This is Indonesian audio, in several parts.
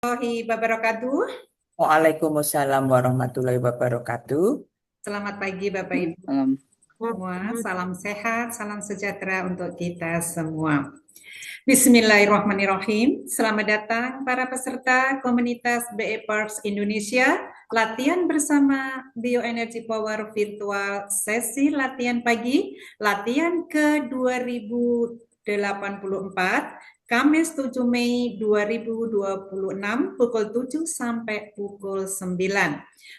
Warahmatullahi wabarakatuh. Waalaikumsalam warahmatullahi wabarakatuh. Selamat pagi Bapak Ibu Salam. semua. Salam sehat, salam sejahtera untuk kita semua. Bismillahirrahmanirrahim. Selamat datang para peserta komunitas BE Parks Indonesia. Latihan bersama Bioenergy Power Virtual sesi latihan pagi, latihan ke-2084, Kamis 7 Mei 2026 pukul 7 sampai pukul 9.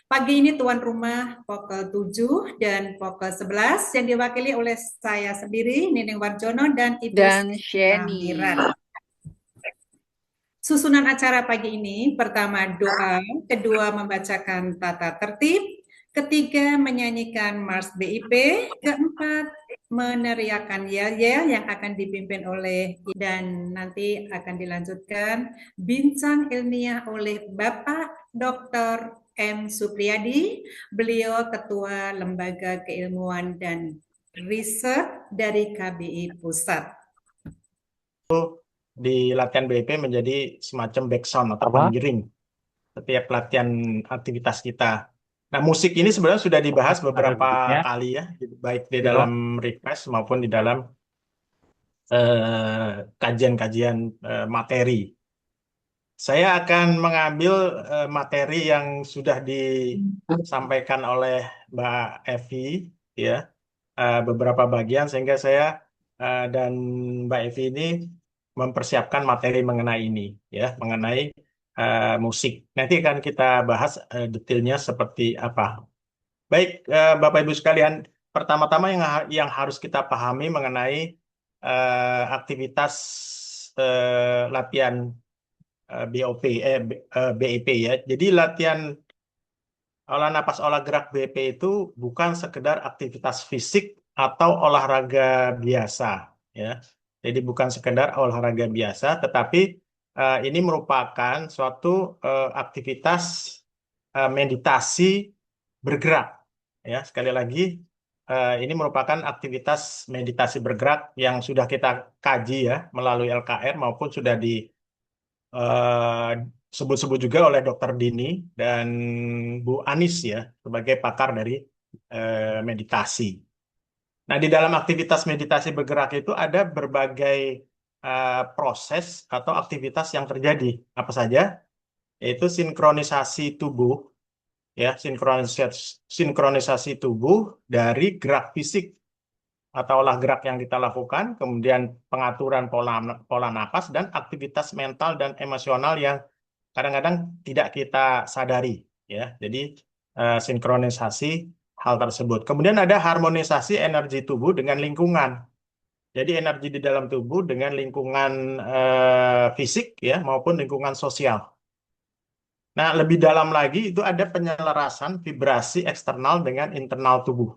Pagi ini tuan rumah pukul 7 dan pukul 11 yang diwakili oleh saya sendiri, Nining Warjono dan Ibu Dan Sena Sheni. Miran. Susunan acara pagi ini, pertama doa, kedua membacakan tata tertib, ketiga menyanyikan Mars BIP, keempat meneriakan yel-yel yang akan dipimpin oleh dan nanti akan dilanjutkan bincang ilmiah oleh Bapak Dr. M. Supriyadi, beliau Ketua Lembaga Keilmuan dan Riset dari KBI Pusat. Di latihan BIP menjadi semacam background atau pengiring setiap latihan aktivitas kita. Nah, musik ini sebenarnya sudah dibahas beberapa kali ya, baik di dalam request maupun di dalam kajian-kajian materi. Saya akan mengambil materi yang sudah disampaikan oleh Mbak Evi, ya, beberapa bagian sehingga saya dan Mbak Evi ini mempersiapkan materi mengenai ini, ya, mengenai musik. Nanti akan kita bahas detailnya seperti apa. Baik, Bapak Ibu sekalian, pertama-tama yang harus kita pahami mengenai aktivitas latihan BOP, BIP ya. Jadi latihan olah napas, olah gerak BP itu bukan sekedar aktivitas fisik atau olahraga biasa, ya. Jadi bukan sekedar olahraga biasa, tetapi ini merupakan suatu aktivitas meditasi bergerak, ya. Sekali lagi, ini merupakan aktivitas meditasi bergerak yang sudah kita kaji ya melalui LKR maupun sudah di eh, sebut-sebut juga oleh Dr. Dini dan Bu Anis ya sebagai pakar dari meditasi. Nah, di dalam aktivitas meditasi bergerak itu ada berbagai proses atau aktivitas yang terjadi. Apa saja? Yaitu sinkronisasi tubuh, ya, sinkronisasi tubuh dari gerak fisik atau olah gerak yang kita lakukan, kemudian pengaturan pola pola napas dan aktivitas mental dan emosional yang kadang-kadang tidak kita sadari, ya. Jadi sinkronisasi hal tersebut. Kemudian ada harmonisasi energi tubuh dengan lingkungan. Jadi energi di dalam tubuh dengan lingkungan fisik ya maupun lingkungan sosial. Nah, lebih dalam lagi itu ada penyelarasan vibrasi eksternal dengan internal tubuh.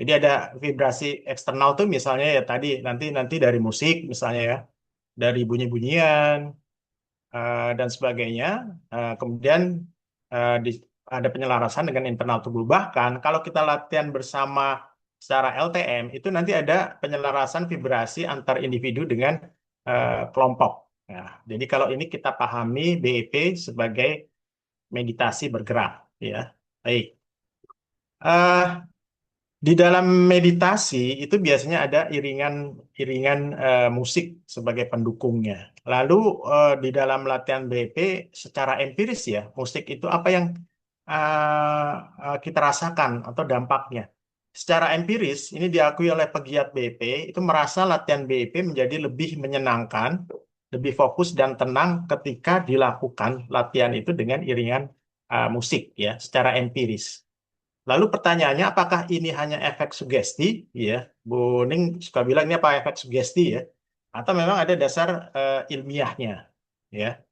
Jadi ada vibrasi eksternal tuh misalnya ya tadi nanti dari musik misalnya ya, dari bunyi-bunyian dan sebagainya. Kemudian ada penyelarasan dengan internal tubuh. Bahkan kalau kita latihan bersama secara LTM itu nanti ada penyelarasan vibrasi antar individu dengan kelompok. Nah, jadi kalau ini kita pahami BEP sebagai meditasi bergerak, ya. Baik. Eh, di dalam meditasi itu biasanya ada iringan musik sebagai pendukungnya. Lalu di dalam latihan BP secara empiris ya, musik itu apa yang kita rasakan atau dampaknya. Secara empiris ini diakui oleh pegiat BP itu merasa latihan BP menjadi lebih menyenangkan, lebih fokus dan tenang ketika dilakukan latihan itu dengan iringan musik ya, secara empiris. Lalu pertanyaannya, apakah ini hanya efek sugesti? Ya, Bu Ning suka bilang ini apa efek sugesti ya? Atau memang ada dasar ilmiahnya? Ya,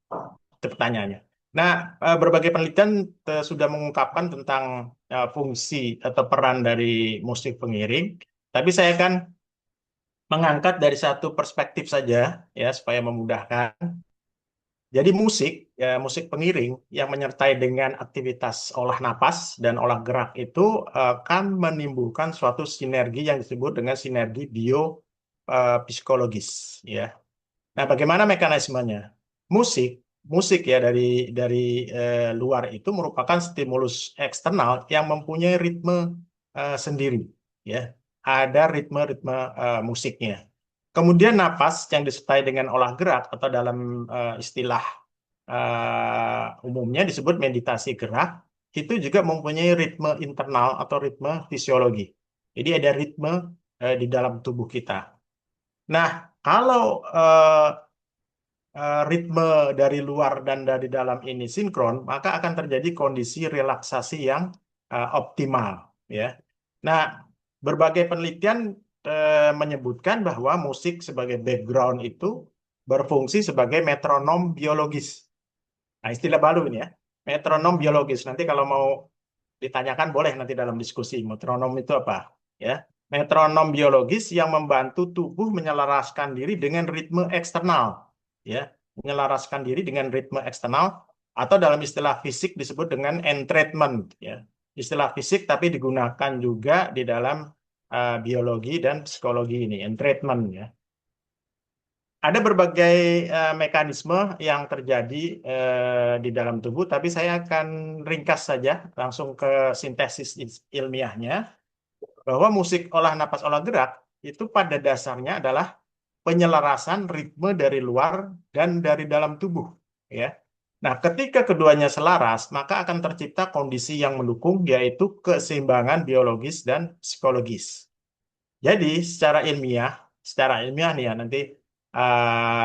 itu pertanyaannya. Nah, berbagai penelitian sudah mengungkapkan tentang fungsi atau peran dari musik pengiring. Tapi saya akan mengangkat dari satu perspektif saja, ya, supaya memudahkan. Jadi musik, ya, musik pengiring yang menyertai dengan aktivitas olah napas dan olah gerak itu akan menimbulkan suatu sinergi yang disebut dengan sinergi biopsikologis. Ya. Nah, bagaimana mekanismenya? Musik musik ya dari luar itu merupakan stimulus eksternal yang mempunyai ritme sendiri, ya. Ada ritme-ritme musiknya. Kemudian napas yang disertai dengan olah gerak atau dalam istilah umumnya disebut meditasi gerak, itu juga mempunyai ritme internal atau ritme fisiologi. Jadi ada ritme di dalam tubuh kita. Nah, kalau ritme dari luar dan dari dalam ini sinkron, maka akan terjadi kondisi relaksasi yang optimal, ya. Nah, berbagai penelitian menyebutkan bahwa musik sebagai background itu berfungsi sebagai metronom biologis. Nah, istilah baru ini ya, metronom biologis. Nanti kalau mau ditanyakan boleh nanti dalam diskusi. Metronom itu apa? Ya, metronom biologis yang membantu tubuh menyelaraskan diri dengan ritme eksternal. Ya, menyelaraskan diri dengan ritme eksternal atau dalam istilah fisik disebut dengan entrainment. Ya, istilah fisik tapi digunakan juga di dalam biologi dan psikologi ini, entrainment ya. Ada berbagai mekanisme yang terjadi di dalam tubuh, tapi saya akan ringkas saja langsung ke sintesis ilmiahnya, bahwa musik olah napas olah gerak itu pada dasarnya adalah penyelarasan ritme dari luar dan dari dalam tubuh, ya. Nah, ketika keduanya selaras, maka akan tercipta kondisi yang mendukung, yaitu keseimbangan biologis dan psikologis. Jadi, secara ilmiah nih ya, nanti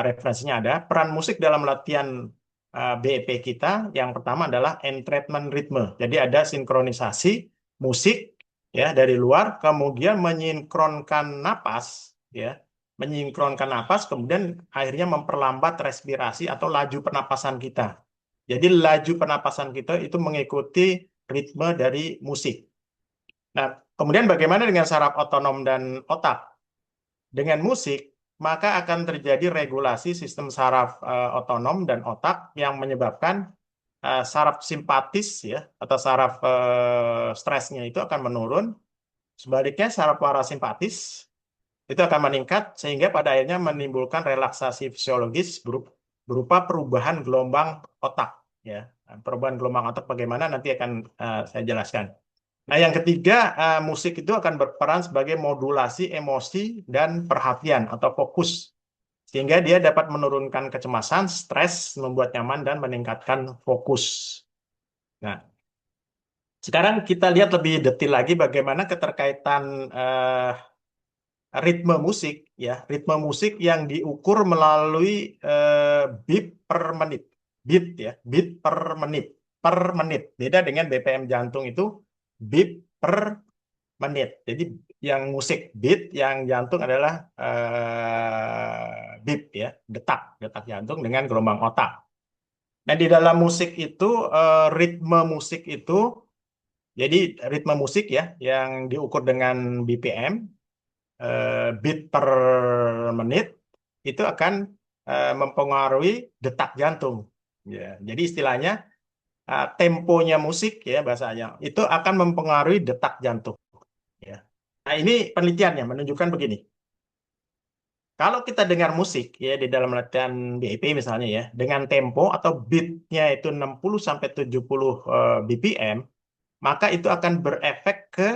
referensinya ada, peran musik dalam latihan BEP kita, yang pertama adalah entrainment ritme. Jadi ada sinkronisasi musik ya dari luar, kemudian menyinkronkan napas, ya, menyinkronkan napas, kemudian akhirnya memperlambat respirasi atau laju pernapasan kita. Jadi laju pernapasan kita itu mengikuti ritme dari musik. Nah, kemudian bagaimana dengan saraf otonom dan otak? Dengan musik, maka akan terjadi regulasi sistem saraf otonom dan otak yang menyebabkan saraf simpatis ya atau saraf stresnya itu akan menurun. Sebaliknya saraf parasimpatis itu akan meningkat sehingga pada akhirnya menimbulkan relaksasi fisiologis berupa perubahan gelombang otak ya. Perubahan gelombang otak bagaimana nanti akan saya jelaskan. Nah, yang ketiga, musik itu akan berperan sebagai modulasi emosi dan perhatian atau fokus. Sehingga dia dapat menurunkan kecemasan, stres, membuat nyaman, dan meningkatkan fokus. Nah, sekarang kita lihat lebih detail lagi bagaimana keterkaitan ritme musik, ya, ritme musik yang diukur melalui beat per menit. Beat ya, beat per menit. Per menit. Beda dengan BPM jantung itu beat per menit. Jadi yang musik beat, yang jantung adalah beat ya, detak jantung dengan gelombang otak. Nah, di dalam musik itu ritme musik itu, jadi ritme musik ya yang diukur dengan BPM, beat per menit itu akan mempengaruhi detak jantung. Ya, jadi istilahnya temponya musik ya bahasanya itu akan mempengaruhi detak jantung. Ya. Nah, ini penelitiannya menunjukkan begini. Kalau kita dengar musik ya di dalam latihan BIP misalnya ya, dengan tempo atau beatnya itu 60 sampai 70 BPM, maka itu akan berefek ke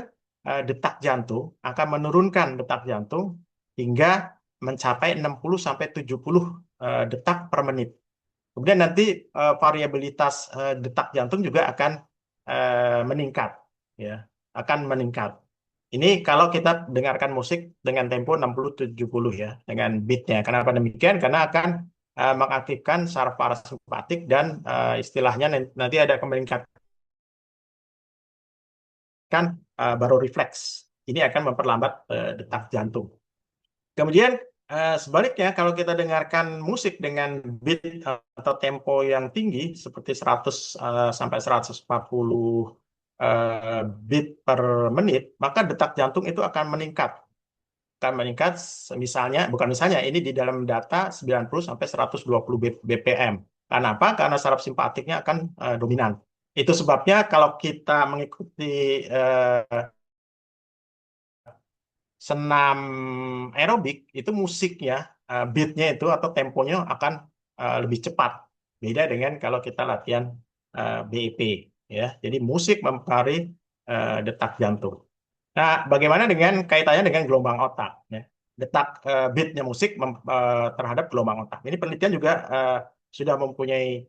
detak jantung, akan menurunkan detak jantung hingga mencapai 60 sampai 70 detak per menit. Kemudian nanti variabilitas detak jantung juga akan meningkat ya, akan meningkat. Ini kalau kita dengarkan musik dengan tempo 60-70 ya, dengan beatnya. Kenapa demikian? Karena akan mengaktifkan saraf parasimpatik dan istilahnya nanti ada meningkatkan baru refleks. Ini akan memperlambat detak jantung. Kemudian sebaliknya kalau kita dengarkan musik dengan beat atau tempo yang tinggi seperti 100 sampai 140 beat per menit, maka detak jantung itu akan meningkat. Akan meningkat bukan misalnya, ini di dalam data 90 sampai 120 BPM. Karena apa? Karena saraf simpatiknya akan dominan. Itu sebabnya kalau kita mengikuti senam aerobik, itu musiknya, beatnya itu atau temponya akan lebih cepat. Beda dengan kalau kita latihan BIP, ya. Jadi musik mempengaruhi detak jantung. Nah, bagaimana dengan kaitannya dengan gelombang otak? Ya? Detak beatnya musik terhadap gelombang otak. Ini penelitian juga sudah mempunyai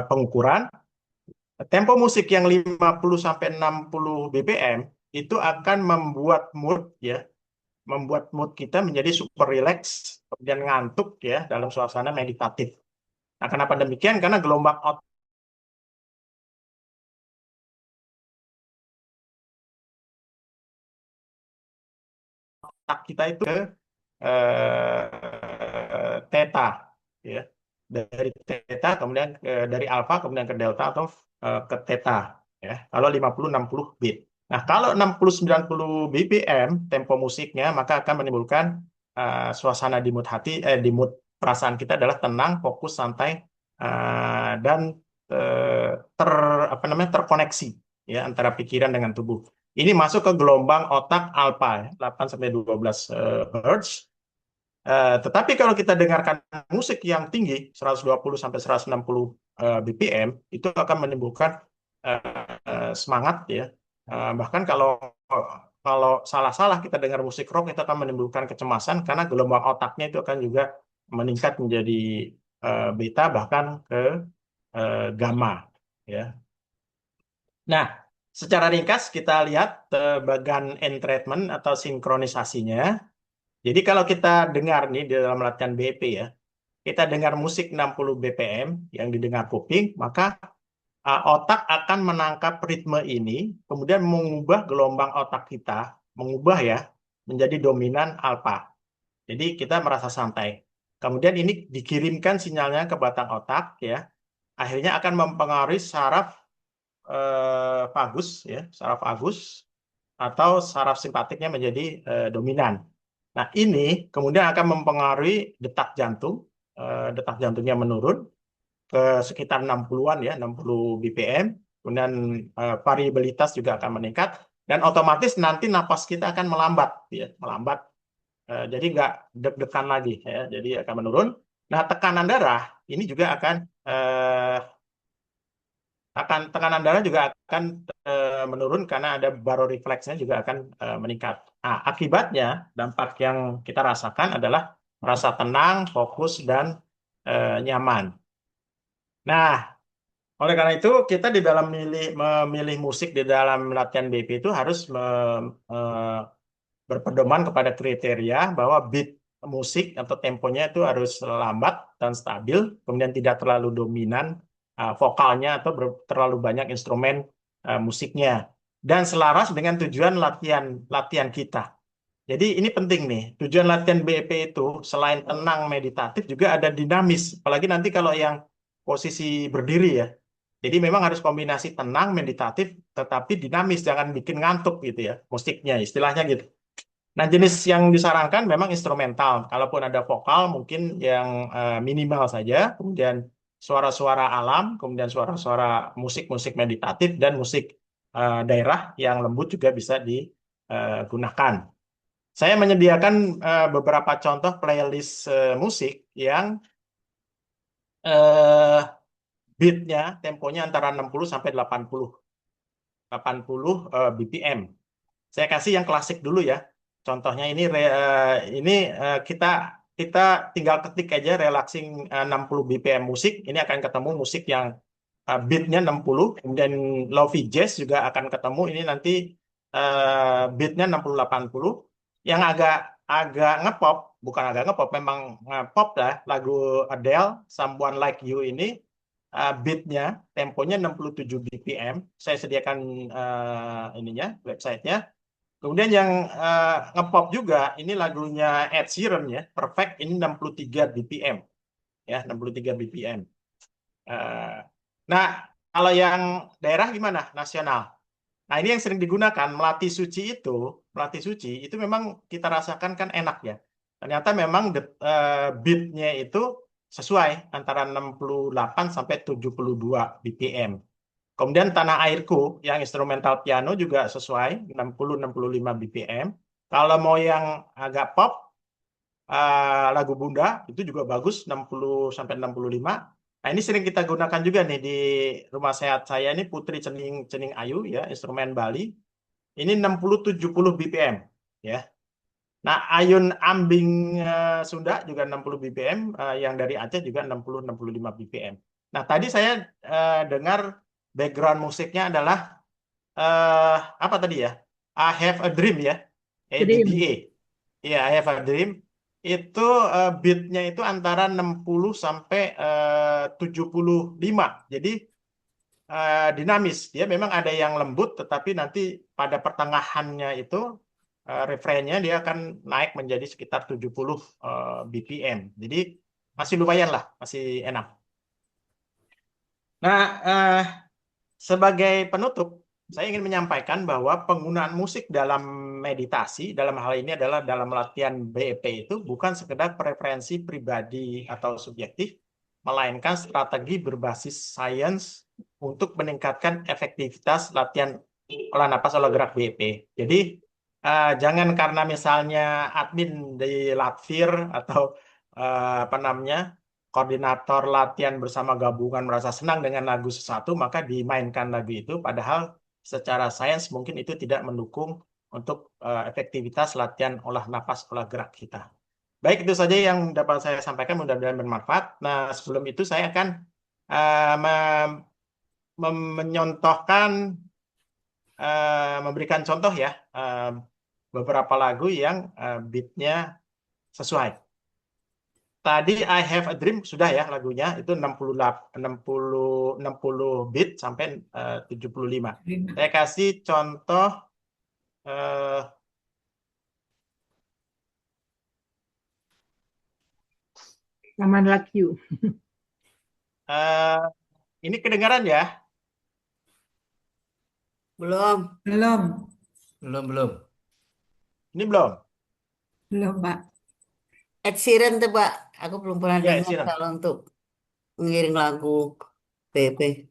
pengukuran. Tempo musik yang 50 sampai 60 BPM itu akan membuat mood kita menjadi super relax dan ngantuk ya dalam suasana meditatif. Nah, kenapa demikian? Karena gelombang otak kita itu theta, ya, dari theta kemudian dari alfa kemudian ke delta atau ke theta, ya. Kalau 50-60 beat. Nah, kalau 60-90 BPM tempo musiknya, maka akan menimbulkan suasana di mood di mood perasaan kita adalah tenang, fokus, santai, dan terkoneksi ya antara pikiran dengan tubuh. Ini masuk ke gelombang otak alfa, 8-12 Hz. Tetapi kalau kita dengarkan musik yang tinggi, 120-160 BPM, itu akan menimbulkan semangat ya. Bahkan kalau salah-salah kita dengar musik rock, itu akan menimbulkan kecemasan karena gelombang otaknya itu akan juga meningkat menjadi beta bahkan ke gamma ya. Nah, secara ringkas kita lihat bagian entrainment atau sinkronisasinya. Jadi kalau kita dengar nih di dalam latihan BP ya, kita dengar musik 60 BPM yang didengar kuping, maka otak akan menangkap ritme ini, kemudian mengubah gelombang otak kita, mengubah ya, menjadi dominan alfa. Jadi kita merasa santai. Kemudian ini dikirimkan sinyalnya ke batang otak ya, akhirnya akan mempengaruhi saraf vagus ya, saraf vagus atau saraf simpatiknya menjadi dominan. Nah, ini kemudian akan mempengaruhi detak jantung. Detak jantungnya menurun ke sekitar 60-an ya, 60 BPM. Kemudian variabilitas juga akan meningkat dan otomatis nanti napas kita akan melambat ya, melambat. Jadi nggak deg-degan lagi ya, jadi akan menurun. Nah, tekanan darah ini juga akan tekanan darah juga akan menurun karena ada barorefleksnya juga akan meningkat. Nah, akibatnya dampak yang kita rasakan adalah merasa tenang, fokus, dan nyaman. Nah, oleh karena itu kita di dalam memilih musik di dalam latihan BP itu harus berpedoman kepada kriteria bahwa beat musik atau temponya itu harus lambat dan stabil, kemudian tidak terlalu dominan vokalnya atau terlalu banyak instrumen musiknya, dan selaras dengan tujuan latihan kita. Jadi ini penting nih, tujuan latihan BP itu selain tenang meditatif juga ada dinamis, apalagi nanti kalau yang posisi berdiri ya. Jadi memang harus kombinasi tenang meditatif tetapi dinamis, jangan bikin ngantuk gitu ya musiknya, istilahnya gitu. Nah, jenis yang disarankan memang instrumental. Kalaupun ada vokal, mungkin yang minimal saja. Kemudian suara-suara alam, kemudian suara-suara musik-musik meditatif, dan musik daerah yang lembut juga bisa digunakan. Saya menyediakan beberapa contoh playlist musik yang beatnya, temponya antara 60 sampai 80 BPM. Saya kasih yang klasik dulu ya. Contohnya ini kita tinggal ketik aja relaxing 60 BPM musik, ini akan ketemu musik yang beatnya 60, kemudian lofi jazz juga akan ketemu, ini nanti beatnya 60-80. Yang agak ngepop, bukan agak ngepop, memang pop lah, lagu Adele, Someone Like You ini beatnya, temponya 67 BPM. Saya sediakan ininya, websitenya. Kemudian yang ngepop juga, ini lagunya Ed Sheeran ya, Perfect, ini 63 BPM. Ya, 63 BPM. Nah, kalau yang daerah gimana? Nasional. Nah, ini yang sering digunakan, Melati Suci itu memang kita rasakan kan enak ya. Ternyata memang beatnya itu sesuai antara 68 sampai 72 BPM. Kemudian Tanah Airku yang instrumental piano juga sesuai 60-65 BPM. Kalau mau yang agak pop, lagu Bunda itu juga bagus 60 sampai 65. Nah, ini sering kita gunakan juga nih di rumah sehat saya ini Putri Cening Cening Ayu ya, instrumen Bali. Ini 60-70 BPM ya. Nah, Ayun Ambing Sunda juga 60 BPM, yang dari Aceh juga 60-65 BPM. Nah, tadi saya dengar background musiknya adalah apa tadi ya? I Have a Dream ya, Dream. ADDA. Iya, I Have a Dream. Itu beatnya itu antara 60 sampai 75. Jadi dinamis. Dia memang ada yang lembut, tetapi nanti pada pertengahannya itu refrainnya dia akan naik menjadi sekitar 70 BPM. Jadi masih lumayan lah, masih enak. Nah, sebagai penutup, saya ingin menyampaikan bahwa penggunaan musik dalam meditasi, dalam hal ini adalah dalam latihan BEP itu bukan sekedar preferensi pribadi atau subjektif, melainkan strategi berbasis sains untuk meningkatkan efektivitas latihan olah napas olah gerak BEP. Jadi jangan karena misalnya admin di Latvir atau apa namanya koordinator latihan bersama gabungan merasa senang dengan lagu sesuatu, maka dimainkan lagu itu, padahal secara sains mungkin itu tidak mendukung untuk efektivitas latihan olah napas, olah gerak kita. Baik, itu saja yang dapat saya sampaikan, mudah-mudahan bermanfaat. Nah, sebelum itu saya akan menyontohkan, memberikan contoh ya, beberapa lagu yang beatnya sesuai. Tadi I Have a Dream sudah ya lagunya, itu 60 bit sampai 75. Saya kasih contoh Someone Like You. ini kedengaran ya? Belum. Belum. Ini belum? Belum, Pak. Ed Sheeran tuh, Pak. Aku belum pernah Ya, Ed dengar Sheeran. kalau untuk mengiring lagu PP.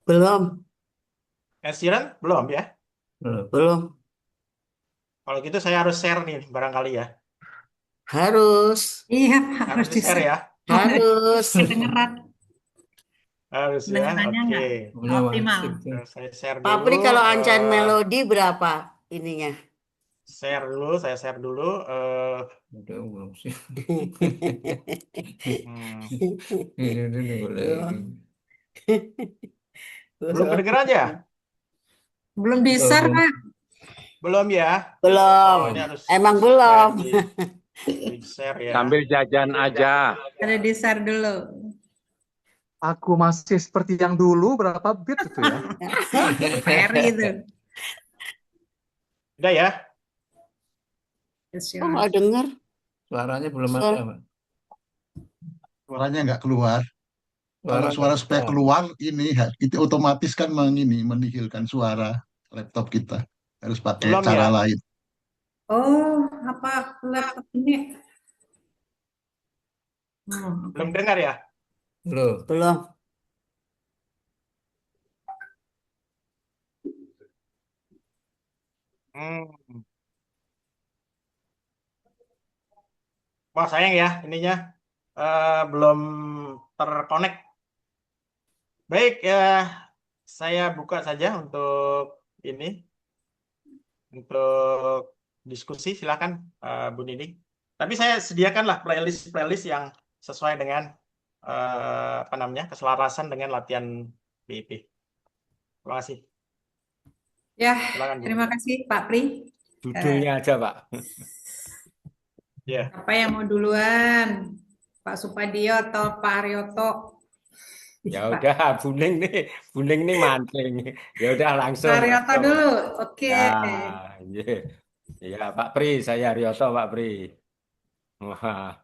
Belum. Ed Sheeran belum ya? Belum. Kalau gitu saya harus share nih barangkali ya. Harus. Iya, Pak, Harus harus di-share ya. Harus. kedengeran. Harus ya. Kedengarannya Oke. nggak optimal. Saya share Pak dulu. Pri kalau Unchained Melody berapa ininya? Share dulu, saya share dulu. Belum kedengeran ya? Belum bisa, Pak. Belum ya? Belum. Oh, ini harus Emang belum. di-share ya. Sambil jajan aja. Ada di-share dulu. Aku masih seperti yang dulu, berapa bit itu ya? Ferry itu. Udah ya? Oh, nggak dengar. Suaranya belum Suara- ada, Pak. Suaranya nggak keluar. Kalau Suara suara nggak supaya keluar ini itu otomatis kan menihilkan suara laptop kita. Harus pakai Belum cara ya? lain. Oh, apa laptop ini? Belum dengar ya? Belum. Belum. Wah, sayang ya ininya belum terkonek. Baik, saya buka saja untuk ini, untuk diskusi. Silakan Bu Nini. Tapi saya sediakanlah playlist yang sesuai dengan apa namanya keselarasan dengan latihan BIP. Terima kasih. Ya, Silakan Bu. terima kasih Pak Pri. Judulnya aja, Pak. Ya. Apa yang mau duluan? Pak Supadio atau Pak Aryoto? Ya udah, Buning nih mancing. Ya udah langsung. Pak Aryoto dulu. Oke. Ya, iya. Ya, Pak Pri, saya Rioto, Pak Pri. Wah.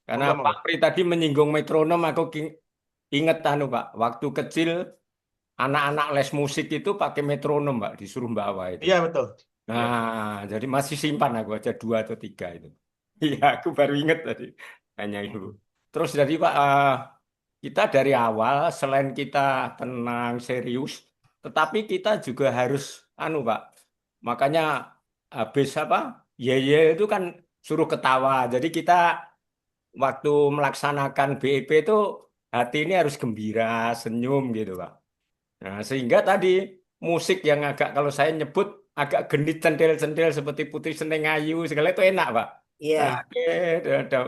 Karena Moga-moga. Pak Pri tadi menyinggung metronom, aku inget Pak, waktu kecil anak-anak les musik itu pakai metronom, Pak, disuruh bawa itu. Iya, betul. Nah, jadi masih simpan aku aja 2 atau 3 itu. Iya, aku baru inget tadi. Hanya itu. Terus jadi Pak, kita dari awal selain kita tenang, serius, tetapi kita juga harus Pak. Makanya habis ye itu kan suruh ketawa. Jadi kita waktu melaksanakan BIP itu hati ini harus gembira, senyum gitu, Pak. Nah, sehingga tadi musik yang agak kalau saya nyebut agak genit centil-centil seperti Putri Senteng Ayu segala itu enak, Pak. Iya, Oke, ada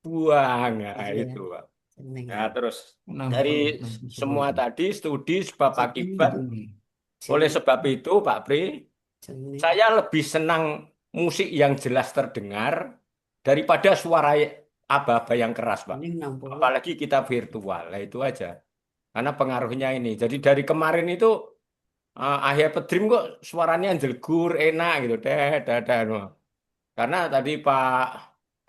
buang, nah, iya. itu, Pak. Seneng Nah, ya. terus 60, dari 60. semua tadi studi sebab akibat, Ini. oleh Seneng, sebab itu, Pak Pri, seneng. saya lebih senang musik yang jelas terdengar daripada suara aba-aba yang keras, Pak. Seneng 60. Apalagi kita virtual, nah itu aja. Karena pengaruhnya ini. Jadi dari kemarin itu Akhir Pedrim kok suaranya jelgur, enak gitu, karena tadi Pak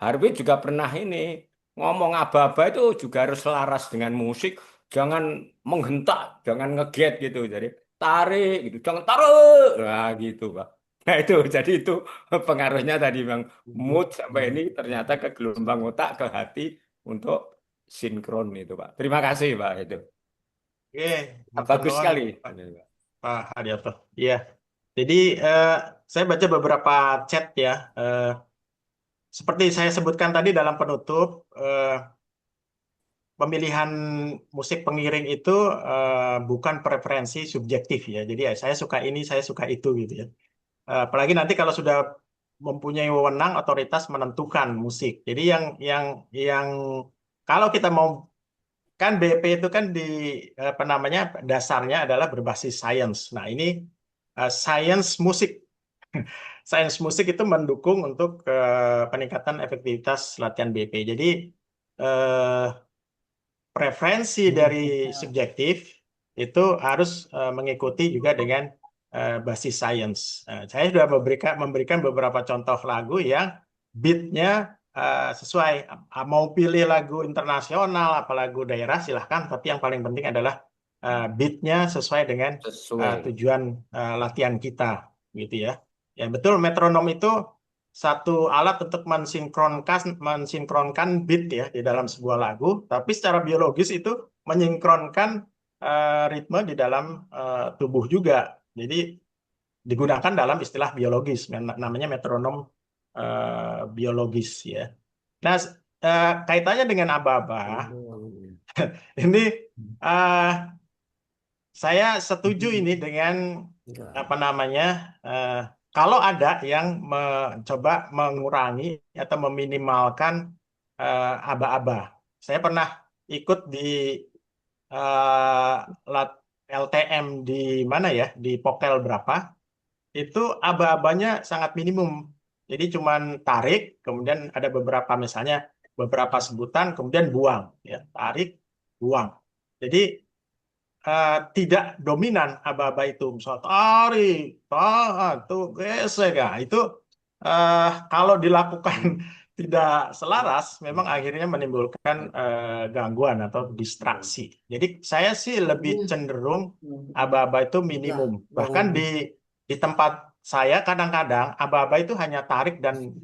Harvey juga pernah ini ngomong aba-aba itu juga harus selaras dengan musik, jangan menghentak, jangan ngeget gitu. Jadi tarik gitu, jangan tarik, nah gitu Pak. Nah itu, jadi itu pengaruhnya tadi Bang, mood sampai ini ternyata ke gelombang otak, ke hati untuk sinkron itu Pak. Terima kasih Pak itu. Oke, matur Bagus nuwun sekali. Pak Haryoto. Iya. Jadi saya baca beberapa chat ya. Seperti saya sebutkan tadi dalam penutup, pemilihan musik pengiring itu bukan preferensi subjektif ya. Jadi saya suka ini, saya suka itu gitu ya. Apalagi nanti kalau sudah mempunyai wewenang otoritas menentukan musik. Jadi yang kalau kita mau kan BP itu kan di apa namanya dasarnya adalah berbasis sains. Nah ini sains musik, sains musik itu mendukung untuk peningkatan efektivitas latihan BP. Jadi eh, preferensi dari subjektif itu harus mengikuti juga dengan basis sains. Saya sudah memberikan beberapa contoh lagu yang beatnya sesuai. Mau pilih lagu internasional, apa lagu daerah silahkan, tapi yang paling penting adalah beatnya sesuai dengan Sesuai. tujuan latihan kita, gitu ya. Ya betul, metronom itu satu alat untuk mensinkronkan beat ya di dalam sebuah lagu, tapi secara biologis itu menyinkronkan ritme di dalam tubuh juga. Jadi digunakan dalam istilah biologis, namanya metronom biologis ya. Nah, kaitannya dengan aba-aba, ini saya setuju ini dengan apa namanya, kalau ada yang mencoba mengurangi atau meminimalkan aba-aba. Saya pernah ikut di LTM di mana ya, di Pokel berapa, itu aba-abanya sangat minimum. Jadi cuman tarik, kemudian ada beberapa misalnya beberapa sebutan, kemudian buang, ya tarik, buang. Jadi tidak dominan aba-aba itu, misalnya tarik, tuh gesek, ya itu kalau dilakukan tidak selaras, memang akhirnya menimbulkan gangguan atau distraksi. Jadi saya sih lebih cenderung aba-aba itu minimum. Bahkan di tempat saya kadang-kadang aba-aba itu hanya tarik dan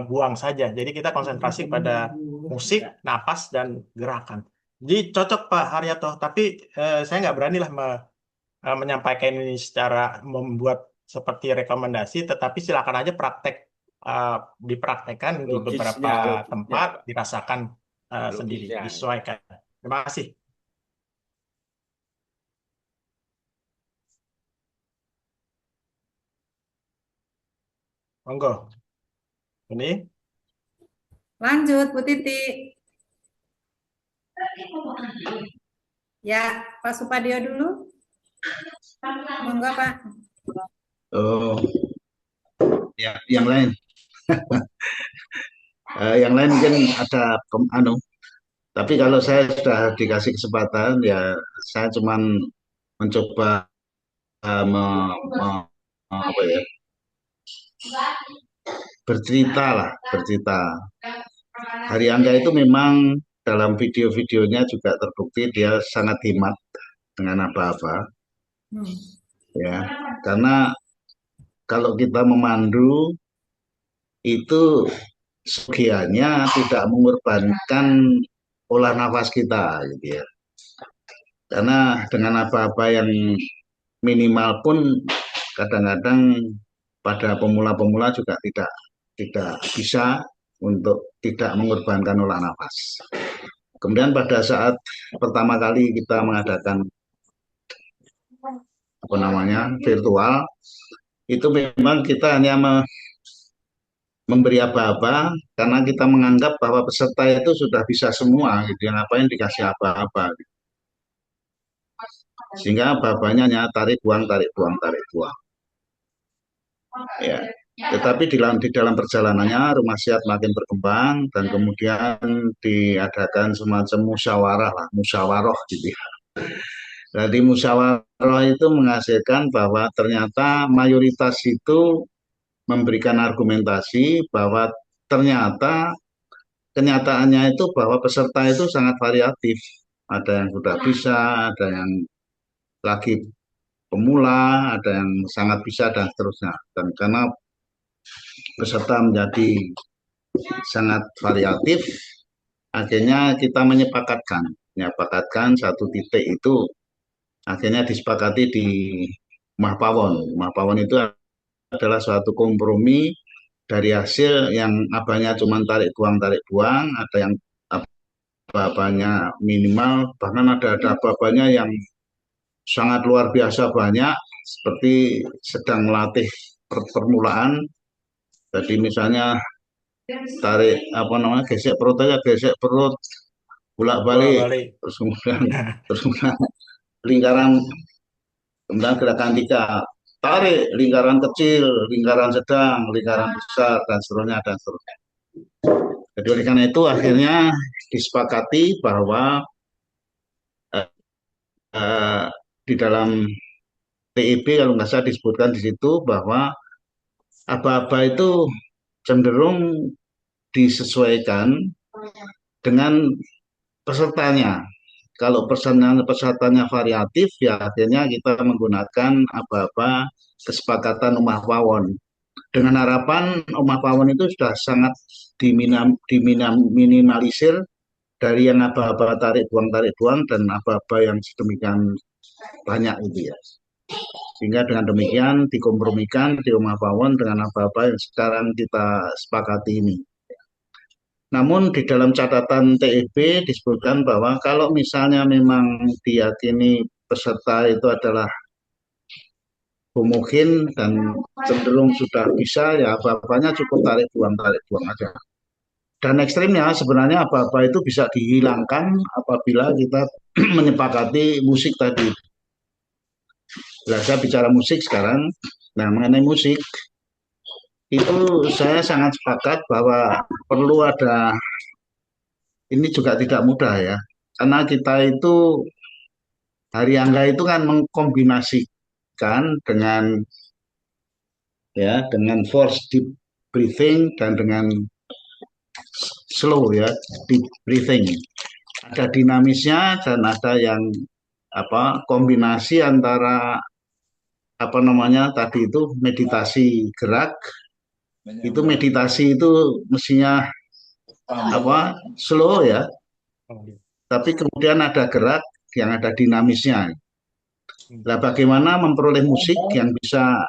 buang saja. Jadi kita konsentrasi pada musik, napas, dan gerakan. Jadi cocok Pak Haryoto, tapi saya nggak berani lah menyampaikan ini secara membuat seperti rekomendasi, tetapi silakan aja dipraktekkan di beberapa Logisnya, tempat, dirasakan sendiri, logisnya. disesuaikan. Terima kasih. Monggo. Ini Lanjut, Bu Titi. Ya, Pak Supadio dulu. Monggo, Pak. Oh, ya, yang lain. Yang lain mungkin ada tapi kalau saya sudah dikasih kesempatan ya saya cuman mencoba apa ya, bercerita. Hari Angga itu memang dalam video-videonya juga terbukti dia sangat hemat dengan apa-apa, ya. Karena kalau kita memandu itu sebagiannya tidak mengorbankan olah nafas kita, gitu ya. Karena dengan apa-apa yang minimal pun kadang-kadang pada pemula-pemula juga tidak bisa untuk tidak mengorbankan olah nafas. Kemudian pada saat pertama kali kita mengadakan virtual, itu memang kita hanya memberi aba-aba karena kita menganggap bahwa peserta itu sudah bisa semua gitu, yang ngapain dikasih aba-aba gitu. Sehingga aba-abanya hanya tarik buang tarik buang tarik buang ya. Tetapi di dalam perjalanannya Rumah Sihat makin berkembang dan kemudian diadakan semacam musyawarah gitu ya. Jadi musyawarah itu menghasilkan bahwa ternyata mayoritas itu memberikan argumentasi bahwa ternyata kenyataannya itu bahwa peserta itu sangat variatif. Ada yang sudah bisa, ada yang lagi pemula, ada yang sangat bisa dan seterusnya. Dan karena peserta menjadi sangat variatif, akhirnya kita menyepakatkan satu titik itu akhirnya disepakati di Rumah Pawon. Rumah Pawon itu adalah suatu kompromi dari hasil yang abanya cuma tarik buang, ada yang aba-abanya minimal, bahkan ada aba-abanya yang sangat luar biasa banyak, seperti sedang melatih permulaan. Jadi misalnya tarik gesek perut aja, gesek perut bolak-balik, terus kemudian lingkaran, kemudian gerakan 3, tarik lingkaran kecil, lingkaran sedang, lingkaran besar, dan seterusnya. Jadi oleh karena itu akhirnya disepakati bahwa di dalam TIB kalau nggak salah disebutkan di situ bahwa aba-aba itu cenderung disesuaikan dengan pesertanya. Kalau pesertanya variatif, ya akhirnya kita menggunakan aba-aba kesepakatan Rumah Pawon. Dengan harapan Rumah Pawon itu sudah sangat diminimalisir dari yang aba-aba tarik buang dan aba-aba yang sedemikian banyak itu ya. Sehingga dengan demikian dikompromikan di Rumah Pawon dengan aba-aba yang sekarang kita sepakati ini. Namun di dalam catatan TIB disebutkan bahwa kalau misalnya memang diyakini peserta itu adalah homogen dan cenderung sudah bisa, ya aba-abanya cukup tarik buang aja. Dan ekstrimnya sebenarnya aba-aba itu bisa dihilangkan apabila kita menyepakati musik tadi. Nah, saya bicara musik sekarang. Nah, mengenai musik itu saya sangat sepakat bahwa perlu ada, ini juga tidak mudah ya, karena kita itu hari Angga itu kan mengkombinasikan dengan force deep breathing dan dengan slow ya deep breathing. Ada dinamisnya dan ada yang kombinasi antara tadi itu meditasi gerak. Itu meditasi itu mestinya slow ya, tapi kemudian ada gerak yang ada dinamisnya. Nah, bagaimana memperoleh musik yang bisa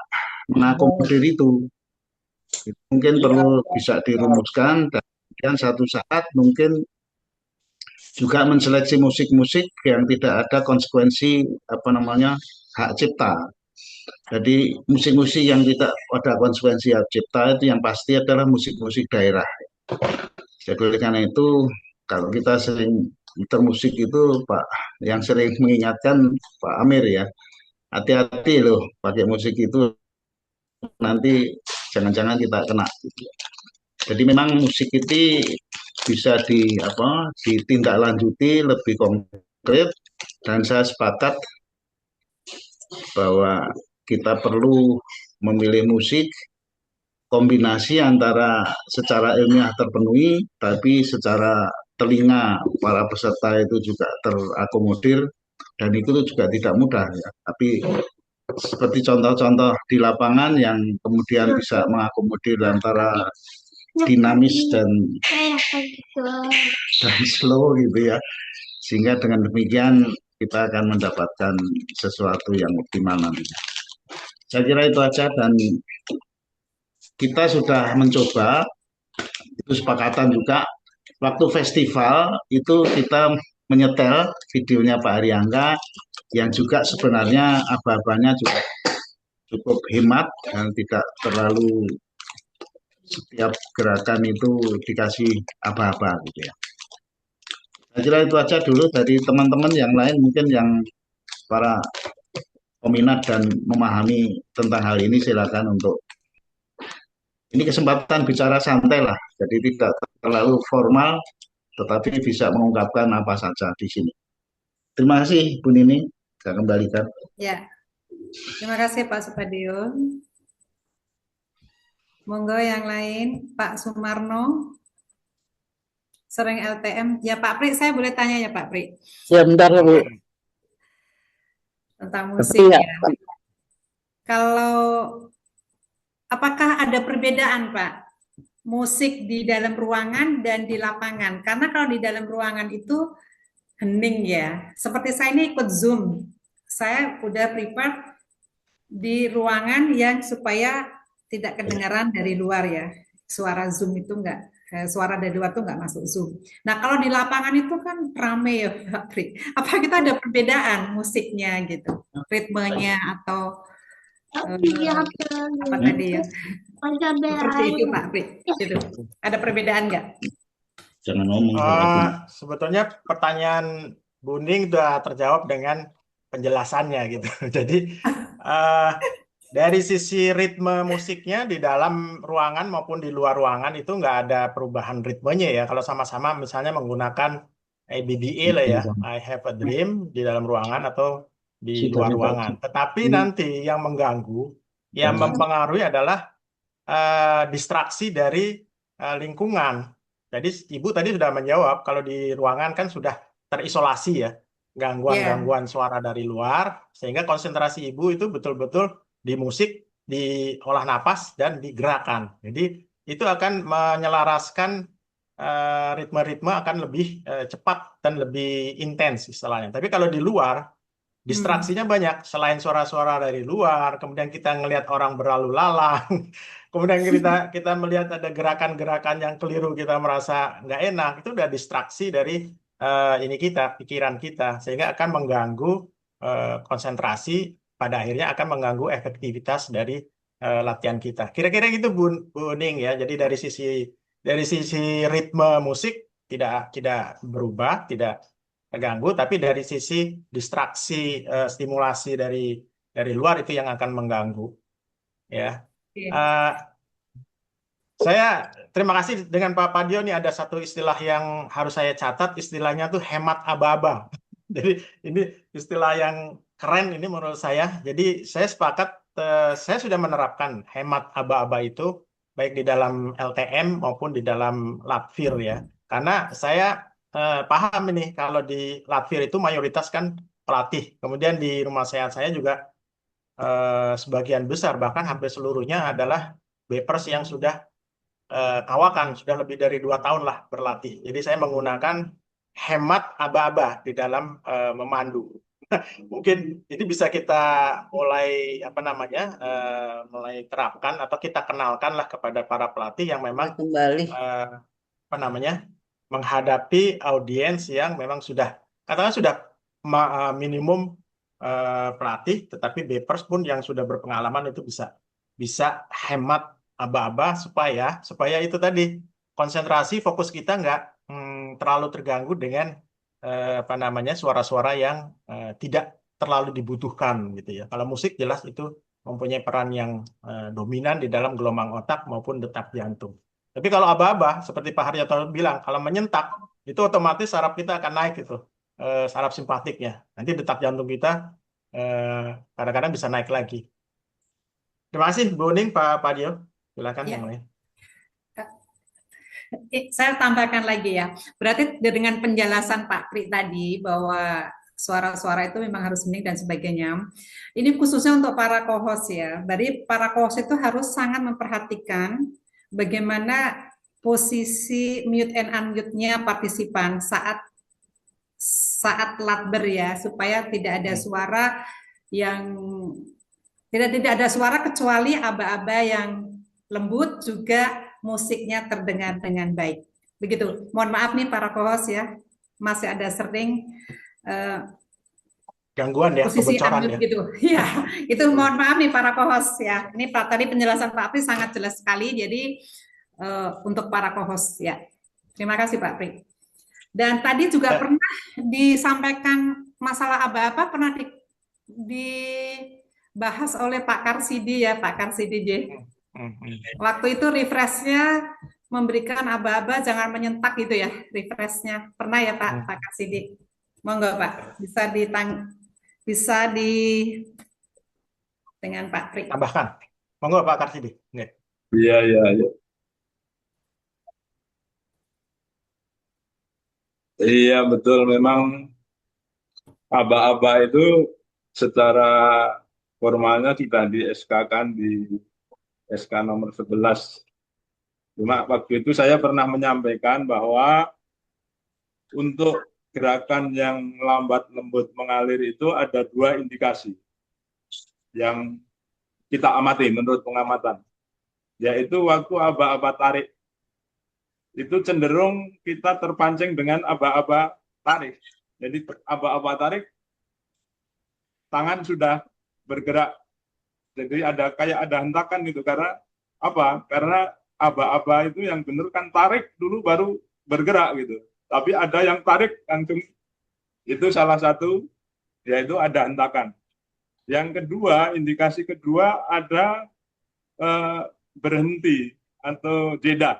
mengakomodir itu? Mungkin perlu bisa dirumuskan dan kemudian satu saat mungkin juga menseleksi musik-musik yang tidak ada konsekuensi hak cipta. Jadi musik-musik yang tidak ada konsekuensi hak cipta itu yang pasti adalah musik-musik daerah. Jadi oleh karena itu kalau kita sering muter musik itu Pak, yang sering mengingatkan Pak Amir ya, hati-hati loh pakai musik itu nanti jangan-jangan kita kena. Jadi memang musik itu bisa ditindaklanjuti lebih konkret, dan saya sepakat bahwa kita perlu memilih musik kombinasi antara secara ilmiah terpenuhi, tapi secara telinga para peserta itu juga terakomodir, dan itu juga tidak mudah ya. Tapi seperti contoh-contoh di lapangan yang kemudian bisa mengakomodir antara dinamis dan slow gitu ya, sehingga dengan demikian kita akan mendapatkan sesuatu yang optimal nantinya. Saya kira itu aja, dan kita sudah mencoba, itu sepakatan juga, waktu festival itu kita menyetel videonya Pak Ariangga yang juga sebenarnya aba-abanya juga cukup hemat dan tidak terlalu setiap gerakan itu dikasih aba-aba gitu ya. Saya kira itu aja dulu dari teman-teman yang lain, mungkin yang para peminat dan memahami tentang hal ini silakan untuk, ini kesempatan bicara santai lah, jadi tidak terlalu formal, tetapi bisa mengungkapkan apa saja di sini. Terima kasih Bu Nining, saya kembalikan. Ya, terima kasih Pak Supadio. Monggo yang lain, Pak Sumarno, sering LTM. Ya Pak Pri, saya boleh tanya ya Pak Pri, Ya bentar Bu. tentang Tapi musik ya, ya. Kalau apakah ada perbedaan Pak, musik di dalam ruangan dan di lapangan? Karena kalau di dalam ruangan itu hening ya. Seperti saya ini ikut Zoom, saya udah prepare di ruangan yang supaya tidak kedengaran dari luar ya. Suara Zoom itu suara dari luar tuh nggak masuk Zoom. Nah kalau di lapangan itu kan rame ya Pak Pri. Apa kita ada perbedaan musiknya gitu, ritmenya atau apa tadi ya? Seperti itu Pak Pri. Gitu. Ada perbedaan nggak? Jangan ngomong kalau aku. Sebetulnya pertanyaan Bu Ning sudah terjawab dengan penjelasannya gitu. Jadi dari sisi ritme musiknya di dalam ruangan maupun di luar ruangan itu nggak ada perubahan ritmenya ya. Kalau sama-sama misalnya menggunakan ABBA lah ya, I Have a Dream di dalam ruangan atau di luar ruangan. Tetapi nanti yang mengganggu, yang mempengaruhi adalah distraksi dari lingkungan. Jadi Ibu tadi sudah menjawab, kalau di ruangan kan sudah terisolasi ya, gangguan-gangguan suara dari luar, sehingga konsentrasi Ibu itu betul-betul di musik, di olah napas, dan di gerakan. Jadi itu akan menyelaraskan ritme-ritme akan lebih cepat dan lebih intens istilahnya. Tapi kalau di luar, distraksinya banyak. Selain suara-suara dari luar, kemudian kita ngelihat orang berlalu lalang, kemudian kita melihat ada gerakan-gerakan yang keliru, kita merasa nggak enak, itu udah distraksi dari ini kita, pikiran kita, sehingga akan mengganggu konsentrasi, pada akhirnya akan mengganggu efektivitas dari latihan kita. Kira-kira gitu Bu Ning ya. Jadi dari sisi ritme musik tidak berubah, tidak terganggu, tapi dari sisi distraksi, stimulasi dari luar itu yang akan mengganggu. Ya. Saya terima kasih dengan Pak Padio nih, ada satu istilah yang harus saya catat, istilahnya tuh hemat aba-aba. Jadi ini istilah yang keren ini menurut saya. Jadi saya sepakat, saya sudah menerapkan hemat aba-aba itu baik di dalam LTM maupun di dalam Latvir ya. Karena saya paham ini kalau di Latvir itu mayoritas kan pelatih. Kemudian di rumah sehat saya juga sebagian besar bahkan hampir seluruhnya adalah BPers yang sudah kawakan, sudah lebih dari 2 tahun lah berlatih. Jadi saya menggunakan hemat aba-aba di dalam memandu. Mungkin ini bisa kita mulai mulai terapkan atau kita kenalkan lah kepada para pelatih yang memang kembali. Menghadapi audiens yang memang sudah katakan sudah minimum pelatih, tetapi BPers pun yang sudah berpengalaman itu bisa hemat aba-aba supaya itu tadi konsentrasi fokus kita nggak terlalu terganggu dengan suara-suara yang tidak terlalu dibutuhkan gitu ya. Kalau musik jelas itu mempunyai peran yang dominan di dalam gelombang otak maupun detak jantung. Tapi kalau aba-aba seperti Pak Haryanto bilang, kalau menyentak itu otomatis saraf kita akan naik gitu, saraf simpatiknya. Nanti detak jantung kita kadang-kadang bisa naik lagi. Terima kasih Bu Ning, Pak Padio. Silakan yang lain. Saya tambahkan lagi ya. Berarti dengan penjelasan Pak Pri tadi bahwa suara-suara itu memang harus hening dan sebagainya. Ini khususnya untuk para co-host ya. Jadi para co-host itu harus sangat memperhatikan bagaimana posisi mute and unmute-nya partisipan saat saat latber ya, supaya tidak ada suara yang tidak ada suara kecuali aba-aba yang lembut, juga musiknya terdengar dengan baik. Begitu. Mohon maaf nih para co-host ya, masih ada sering Gangguan ya, posisi kebocoran unmute ya. gitu. Ya, itu mohon maaf nih para co-host ya. Ini tadi penjelasan Pak Pri sangat jelas sekali. Jadi untuk para co-host ya. Terima kasih Pak Pri. Dan tadi juga pernah disampaikan masalah aba-aba, pernah dibahas oleh Pak Karsidi ya, Pak Karsidi J. Waktu itu refreshnya memberikan aba-aba jangan menyentak gitu ya, refreshnya. Pernah ya Pak Karsidi? Monggo Pak, bisa dengan Pak Pri. Tambahkan. Monggo Pak Karsidi. Iya, iya, iya. Iya, betul. Memang aba-aba itu secara formalnya sudah di SK-kan di SK nomor 11. Cuma waktu itu saya pernah menyampaikan bahwa untuk gerakan yang lambat lembut mengalir itu ada 2 indikasi yang kita amati menurut pengamatan, yaitu waktu aba-aba tarik itu cenderung kita terpancing dengan aba-aba tarik. Jadi aba-aba tarik, tangan sudah bergerak. Jadi kayak ada hentakan gitu. Karena apa? Karena aba-aba itu yang benar kan tarik dulu baru bergerak gitu. Tapi ada yang tarik langsung, itu salah satu, yaitu ada hentakan. Yang kedua, indikasi kedua ada berhenti atau jeda.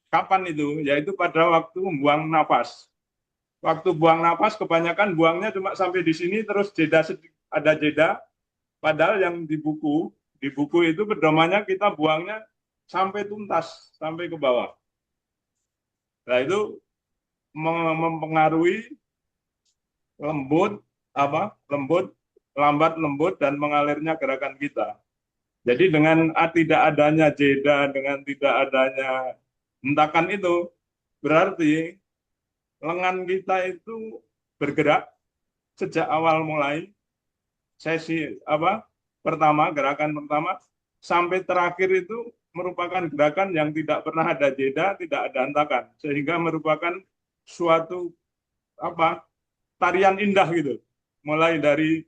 Kapan itu? Yaitu pada waktu membuang napas. Waktu buang napas kebanyakan buangnya cuma sampai di sini, terus ada jeda. Padahal yang di buku itu pedomannya kita buangnya sampai tuntas, sampai ke bawah. Nah itu mempengaruhi lambat lembut dan mengalirnya gerakan kita. Jadi dengan tidak adanya jeda, dengan tidak adanya hentakan itu, berarti lengan kita itu bergerak sejak awal mulai sesi gerakan pertama sampai terakhir itu merupakan gerakan yang tidak pernah ada jeda, tidak ada hentakan, sehingga merupakan suatu tarian indah gitu. Mulai dari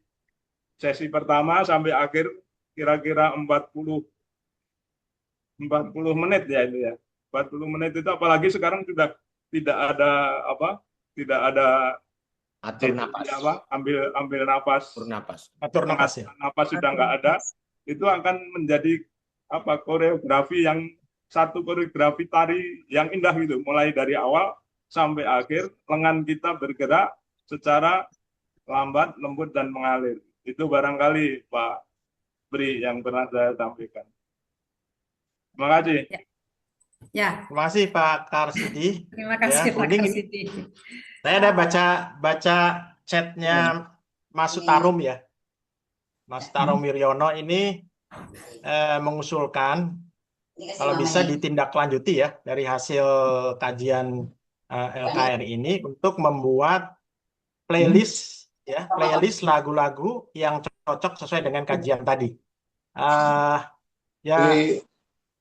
sesi pertama sampai akhir kira-kira 40 menit ya itu ya. 40 menit itu, apalagi sekarang sudah tidak ada atur napas. Ambil napas. Atur napas ya. Napas sudah nggak ada. Itu akan menjadi koreografi satu koreografi tari yang indah gitu. Mulai dari awal sampai akhir lengan kita bergerak secara lambat, lembut dan mengalir. Itu barangkali Pak Bri yang pernah saya sampaikan. Terima kasih. Ya. Terima kasih Pak Karsidi. Terima kasih Pak Karsidi. Saya ada baca chatnya Mas Sutarum ya. Mas Sutarum Wiryono ini mengusulkan kalau bisa ditindaklanjuti ya dari hasil kajian LKR ini untuk membuat playlist lagu-lagu yang cocok sesuai dengan kajian tadi.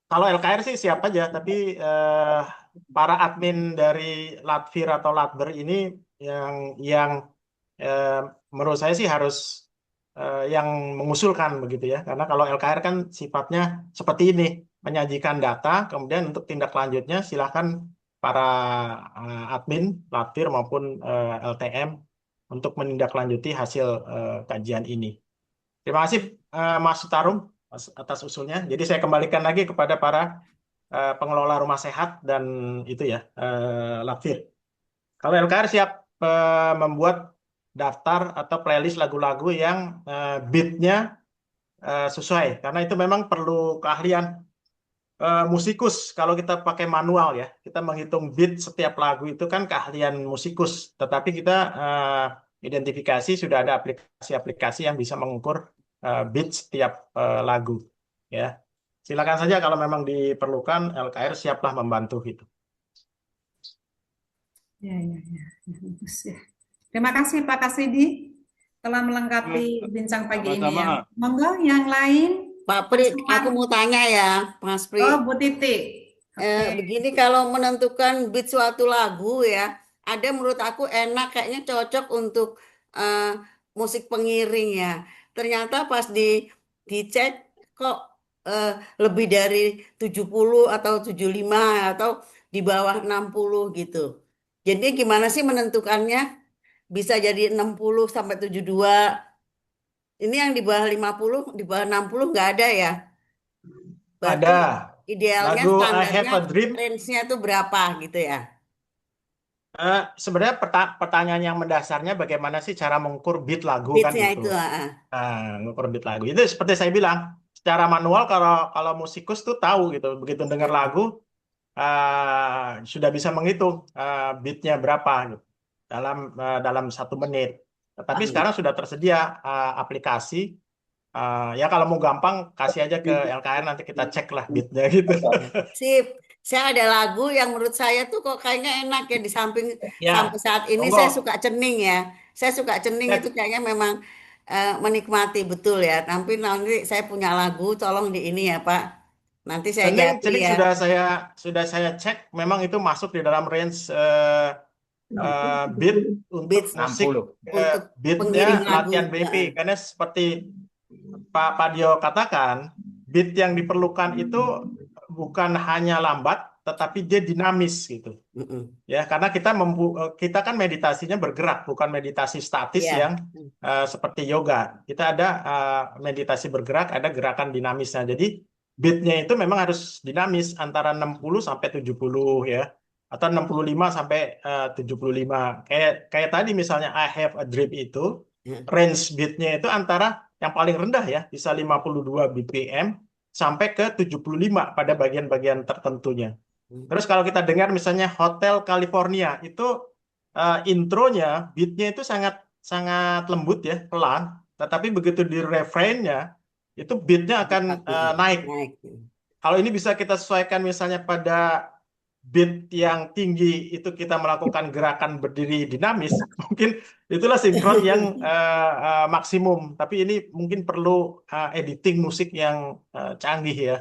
Kalau LKR sih siap aja, tapi para admin dari Latvir atau Latber ini yang menurut saya sih harus yang mengusulkan begitu ya, karena kalau LKR kan sifatnya seperti ini, menyajikan data, kemudian untuk tindak lanjutnya silahkan para admin Latvir maupun LTM untuk menindaklanjuti hasil kajian ini. Terima kasih Mas Sutarum atas usulnya. Jadi saya kembalikan lagi kepada para pengelola rumah sehat dan itu ya Latvir. Kalau LKR siap membuat daftar atau playlist lagu-lagu yang beatnya sesuai, karena itu memang perlu keahlian musikus. Kalau kita pakai manual ya, kita menghitung beat setiap lagu itu kan keahlian musikus. Tetapi kita identifikasi sudah ada aplikasi-aplikasi yang bisa mengukur beat setiap lagu ya. Silakan saja kalau memang diperlukan, LKR siaplah membantu itu. Ya. Bagus ya. Terima kasih Pak Kasidi telah melengkapi bincang pagi ini ya. Sama-sama. Monggo yang lain. Pak Pri, Mas aku Umar. mau tanya ya, Mas Pri. Oh, Bu Titi. Begini kalau menentukan beat suatu lagu ya, ada menurut aku enak kayaknya cocok untuk musik pengiring ya. Ternyata pas dicek kok lebih dari 70 atau 75 atau di bawah 60 gitu. Jadi gimana sih menentukannya? Bisa jadi 60 sampai 72. Ini yang di bawah 50, di bawah 60 nggak ada ya? Berarti Ada idealnya lagu I standarnya Have a Dream. range-nya itu berapa gitu ya? Sebenarnya pertanyaan yang mendasarnya bagaimana sih cara mengukur beat lagu kan Beats-nya itu. itu. Mengukur beat lagu itu seperti saya bilang, secara manual kalau musikus tuh tahu gitu, begitu dengar lagu sudah bisa menghitung beatnya berapa gitu, dalam 1 menit. Tetapi sekarang sudah tersedia aplikasi. Ya kalau mau gampang kasih aja ke LKR, nanti kita cek lah beatnya gitu. Sip. Saya ada lagu yang menurut saya tuh kok kayaknya enak ya di samping Ya, sampai saat ini monggo. saya suka cening ya. Saya suka cening Ya. itu kayaknya memang menikmati betul ya. Tapi nanti saya punya lagu, tolong di ini ya Pak. Nanti saya Cening japri ya. sudah saya cek, memang itu masuk di dalam range beat untuk Beats musik, 60. untuk beatnya pengiring lagu. latihan BP. Karena seperti Pak Padio katakan, beat yang diperlukan itu bukan hanya lambat, tetapi dia dinamis gitu. Ya, karena kita kan meditasinya bergerak, bukan meditasi statis Iya. yang seperti yoga. Kita ada meditasi bergerak, ada gerakan dinamisnya. Jadi beatnya itu memang harus dinamis antara 60 sampai 70 ya, atau 65 sampai 75. Kayak tadi misalnya I Have a Dream itu, range beatnya itu antara yang paling rendah ya, bisa 52 BPM sampai ke 75 pada bagian-bagian tertentunya. Terus kalau kita dengar misalnya Hotel California, itu intronya, beatnya itu sangat sangat lembut ya, pelan. Tetapi begitu di refrainnya, itu beatnya akan naik. Kalau ini bisa kita sesuaikan misalnya pada beat yang tinggi, itu kita melakukan gerakan berdiri dinamis, mungkin itulah sinkron yang maksimum. Tapi ini mungkin perlu editing musik yang canggih ya.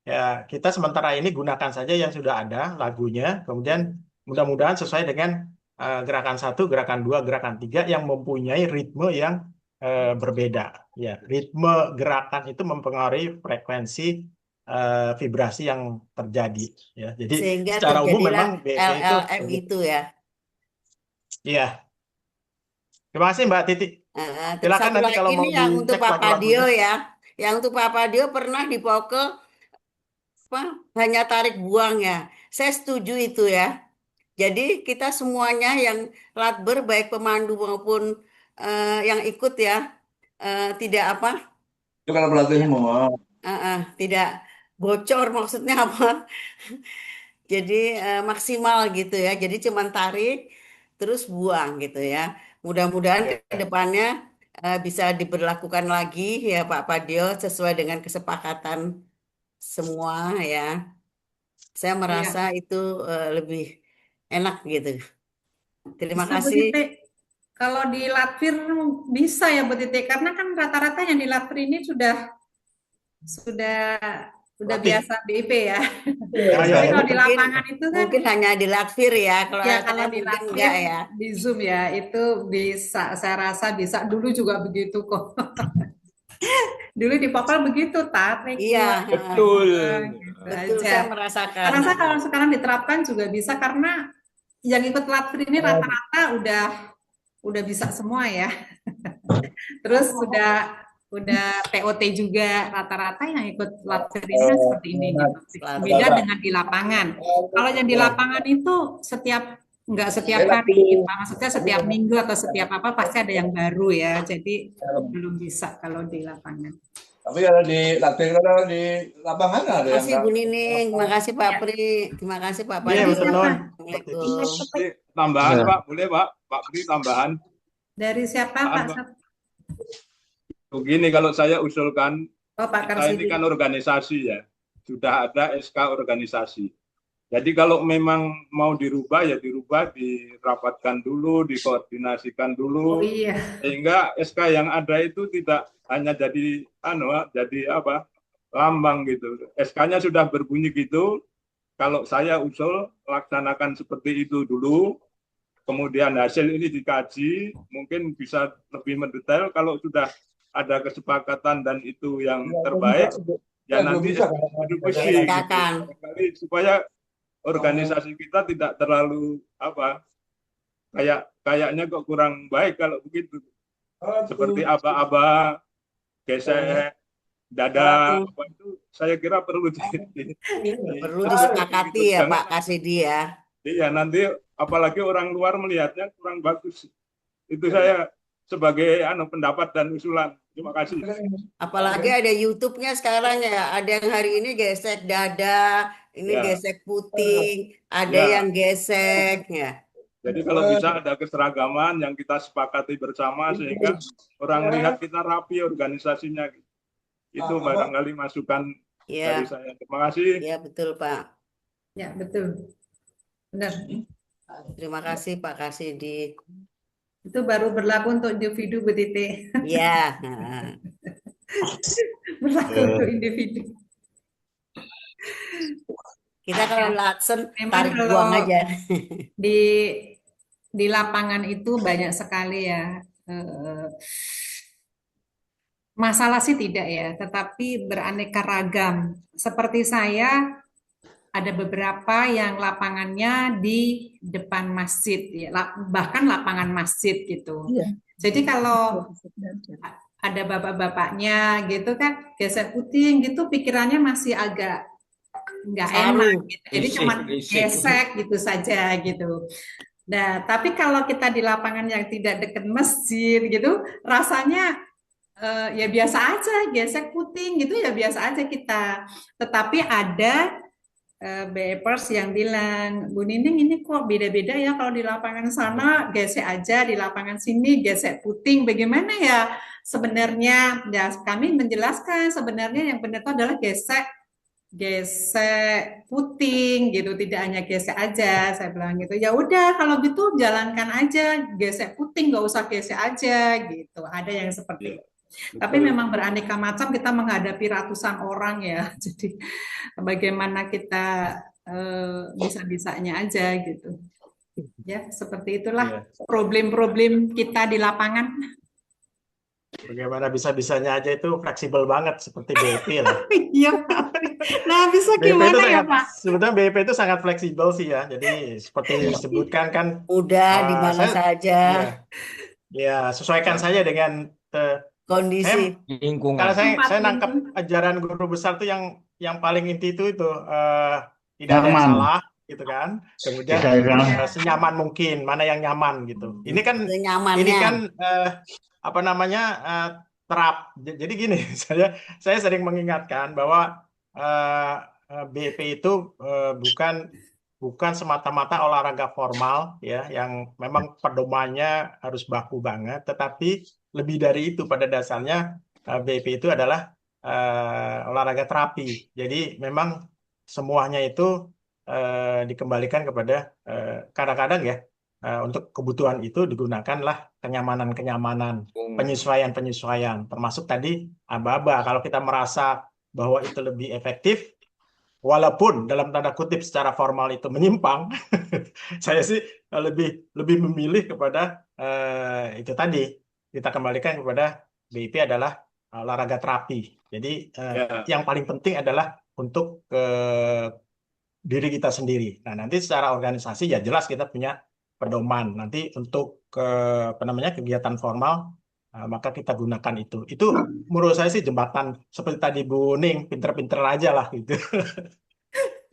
Ya, kita sementara ini gunakan saja yang sudah ada lagunya, kemudian mudah-mudahan sesuai dengan gerakan 1, gerakan 2, gerakan 3 yang mempunyai ritme yang berbeda. Ya, ritme gerakan itu mempengaruhi frekuensi vibrasi yang terjadi. Ya, jadi Sehingga secara umum memang terjadilah LLM itu ya. Iya. Terima kasih Mbak Titi. Terus Silakan satu nanti lagi kalau mau ini yang untuk dicek Pak lagu-lagunya. Padio ya. Yang untuk Pak Padio pernah di Pokel hanya tarik buang ya. Saya setuju itu ya. Jadi kita semuanya yang latber baik pemandu maupun yang ikut ya tidak apa? Itu kalau pelatihnya mau. Tidak bocor maksudnya apa? Jadi maksimal gitu ya. Jadi cuman tarik terus buang gitu ya. Mudah-mudahan ke depannya bisa diberlakukan lagi ya Pak Padio sesuai dengan kesepakatan semua ya. Saya merasa itu lebih enak gitu. Terima Bisa, Bu kasih. Titi. Kalau di Latvir bisa ya Bu Titi, karena kan rata-rata yang di Latvir ini sudah biasa BIP ya. Tapi kalau di lapangan itu kan Mungkin hanya di Latvir ya. Kalau ya, saya kalau di mungkin Latvir enggak ya. di Zoom ya, itu bisa, saya rasa bisa. Dulu juga begitu kok. Dulu di Popel begitu, tarik. Iya, Betul. betul, aja. saya merasakan. Saya rasa kalau sekarang diterapkan juga bisa, karena yang ikut Latvir ini rata-rata udah bisa semua ya. Terus udah TOT juga, rata-rata yang ikut Latvir ini kan seperti ini gitu. Beda dengan di lapangan. Kalau yang di lapangan itu nggak setiap hari, maksudnya setiap minggu atau setiap apa pasti ada yang baru ya. Jadi belum bisa kalau di lapangan. Tapi kalau di latihan, kalau di lapangan ada Terima kasih Bu Nining, terima kasih Pak Pri, terima kasih Pak Padi. Iya, betul. Assalamualaikum. Tambahan Pak, boleh Pak? Pak Pri tambahan. Dari siapa Pak? Begini kalau saya usulkan, Pak kita ini kan organisasi ya, sudah ada SK organisasi. Jadi kalau memang mau dirubah ya dirubah, dirapatkan dulu, dikoordinasikan Oh dulu, iya, sehingga SK yang ada itu tidak hanya jadi lambang gitu. SK-nya sudah berbunyi gitu. Kalau saya usul laksanakan seperti itu dulu, kemudian hasil ini dikaji, mungkin bisa lebih mendetail. Kalau sudah ada kesepakatan dan itu yang terbaik, ya nanti eksekusi gitu. Barangkali supaya organisasi kita tidak terlalu kayaknya kok kurang baik kalau begitu. Seperti aba-aba, gesek, dada, apa itu saya kira perlu Perlu disepakati ya Pak Kasidi ya. Iya, nanti apalagi orang luar melihatnya kurang bagus. Itu saya sebagai pendapat dan usulan. Terima kasih. Apalagi ada YouTube-nya sekarang ya. Ada yang hari ini gesek dada, ini Ya. gesek puting, ada Ya. yang gesek ya. Jadi kalau bisa ada keseragaman yang kita sepakati bersama sehingga orang lihat kita rapi organisasinya. Itu barangkali masukan Ya, dari saya. Terima kasih. ya betul Pak. ya betul. Benar. Terima kasih Pak Kasidi. Itu baru berlaku untuk individu, Bu Titi. Ya. Berlaku untuk individu. Kita kalau laksen Memang tarik kalau buang aja. di lapangan itu banyak sekali ya. Masalah sih tidak ya, tetapi beraneka ragam. Seperti saya ada beberapa yang lapangannya di depan masjid ya, bahkan lapangan masjid gitu. Jadi kalau ada bapak-bapaknya gitu kan, gesek puting gitu, pikirannya masih agak nggak enak gitu. Jadi cuma gesek gitu saja gitu. Nah, tapi kalau kita di lapangan yang tidak dekat masjid gitu, rasanya ya biasa aja, gesek puting gitu ya biasa aja kita. Tetapi ada BEPers yang bilang, Bu Nining ini kok beda-beda ya, kalau di lapangan sana gesek aja, di lapangan sini gesek puting, bagaimana ya sebenarnya? Ya kami menjelaskan sebenarnya yang benar itu adalah gesek puting gitu, tidak hanya gesek aja. Saya bilang gitu, ya udah kalau gitu jalankan aja gesek puting, nggak usah gesek aja gitu. Ada yang seperti itu. Tapi memang beraneka macam, kita menghadapi ratusan orang ya. Jadi bagaimana kita bisa-bisanya aja gitu. Ya, seperti itulah problem-problem kita di lapangan. Bagaimana bisa-bisanya aja itu fleksibel banget seperti BIP lah. Iya. Nah, bisa BIP itu gimana ya, sangat, Pak? sebetulnya BIP itu sangat fleksibel sih ya. Jadi seperti disebutkan kan, Udah di mana saja ya sesuaikan saja dengan kondisi lingkungan. Kalau saya nangkep ajaran guru besar tuh yang paling inti itu tidak ada yang salah gitu kan. Kemudian senyaman mungkin, mana yang nyaman gitu. Ini kan terap. Jadi gini, saya sering mengingatkan bahwa BIP itu bukan semata-mata olahraga formal ya, yang memang pedomannya harus baku banget, tetapi lebih dari itu. Pada dasarnya BIP itu adalah olahraga terapi. Jadi memang semuanya itu dikembalikan kepada kadang-kadang ya, untuk kebutuhan itu digunakanlah kenyamanan-kenyamanan, penyesuaian-penyesuaian, termasuk tadi aba-aba. Kalau kita merasa bahwa itu lebih efektif, walaupun dalam tanda kutip secara formal itu menyimpang, saya sih lebih memilih kepada itu tadi, kita kembalikan kepada BIP adalah olahraga terapi. Jadi yang paling penting adalah untuk diri kita sendiri. Nah, nanti secara organisasi ya jelas kita punya pedoman. Nanti untuk kegiatan formal, maka kita gunakan itu. Itu menurut saya sih jembatan seperti tadi Bu Ning, pinter-pinter aja lah gitu.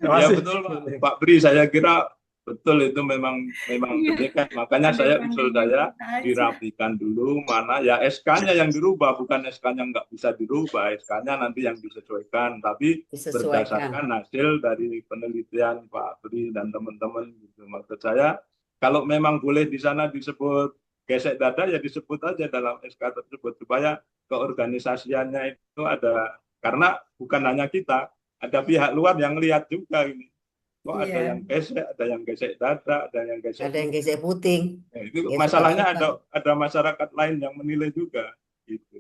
Ya betul Pak Bri, saya kira betul itu memang demikian. Makanya saya usul saya dirapikan dulu mana ya SK-nya yang dirubah, bukan SK-nya nggak bisa dirubah, SK-nya nanti yang disesuaikan, tapi berdasarkan hasil dari penelitian Pak Bri dan teman-teman gitu. Maksud saya kalau memang boleh di sana disebut gesek dada ya disebut aja dalam SK tersebut supaya keorganisasiannya itu ada, karena bukan hanya kita, ada pihak luar yang lihat juga ini. Kok ada Iya. yang gesek, ada yang gesek dada, ada yang gesek Ada yang putih. gesek puting, Nah, itu gesek masalahnya suka-suka. ada masyarakat lain yang menilai juga. Gitu.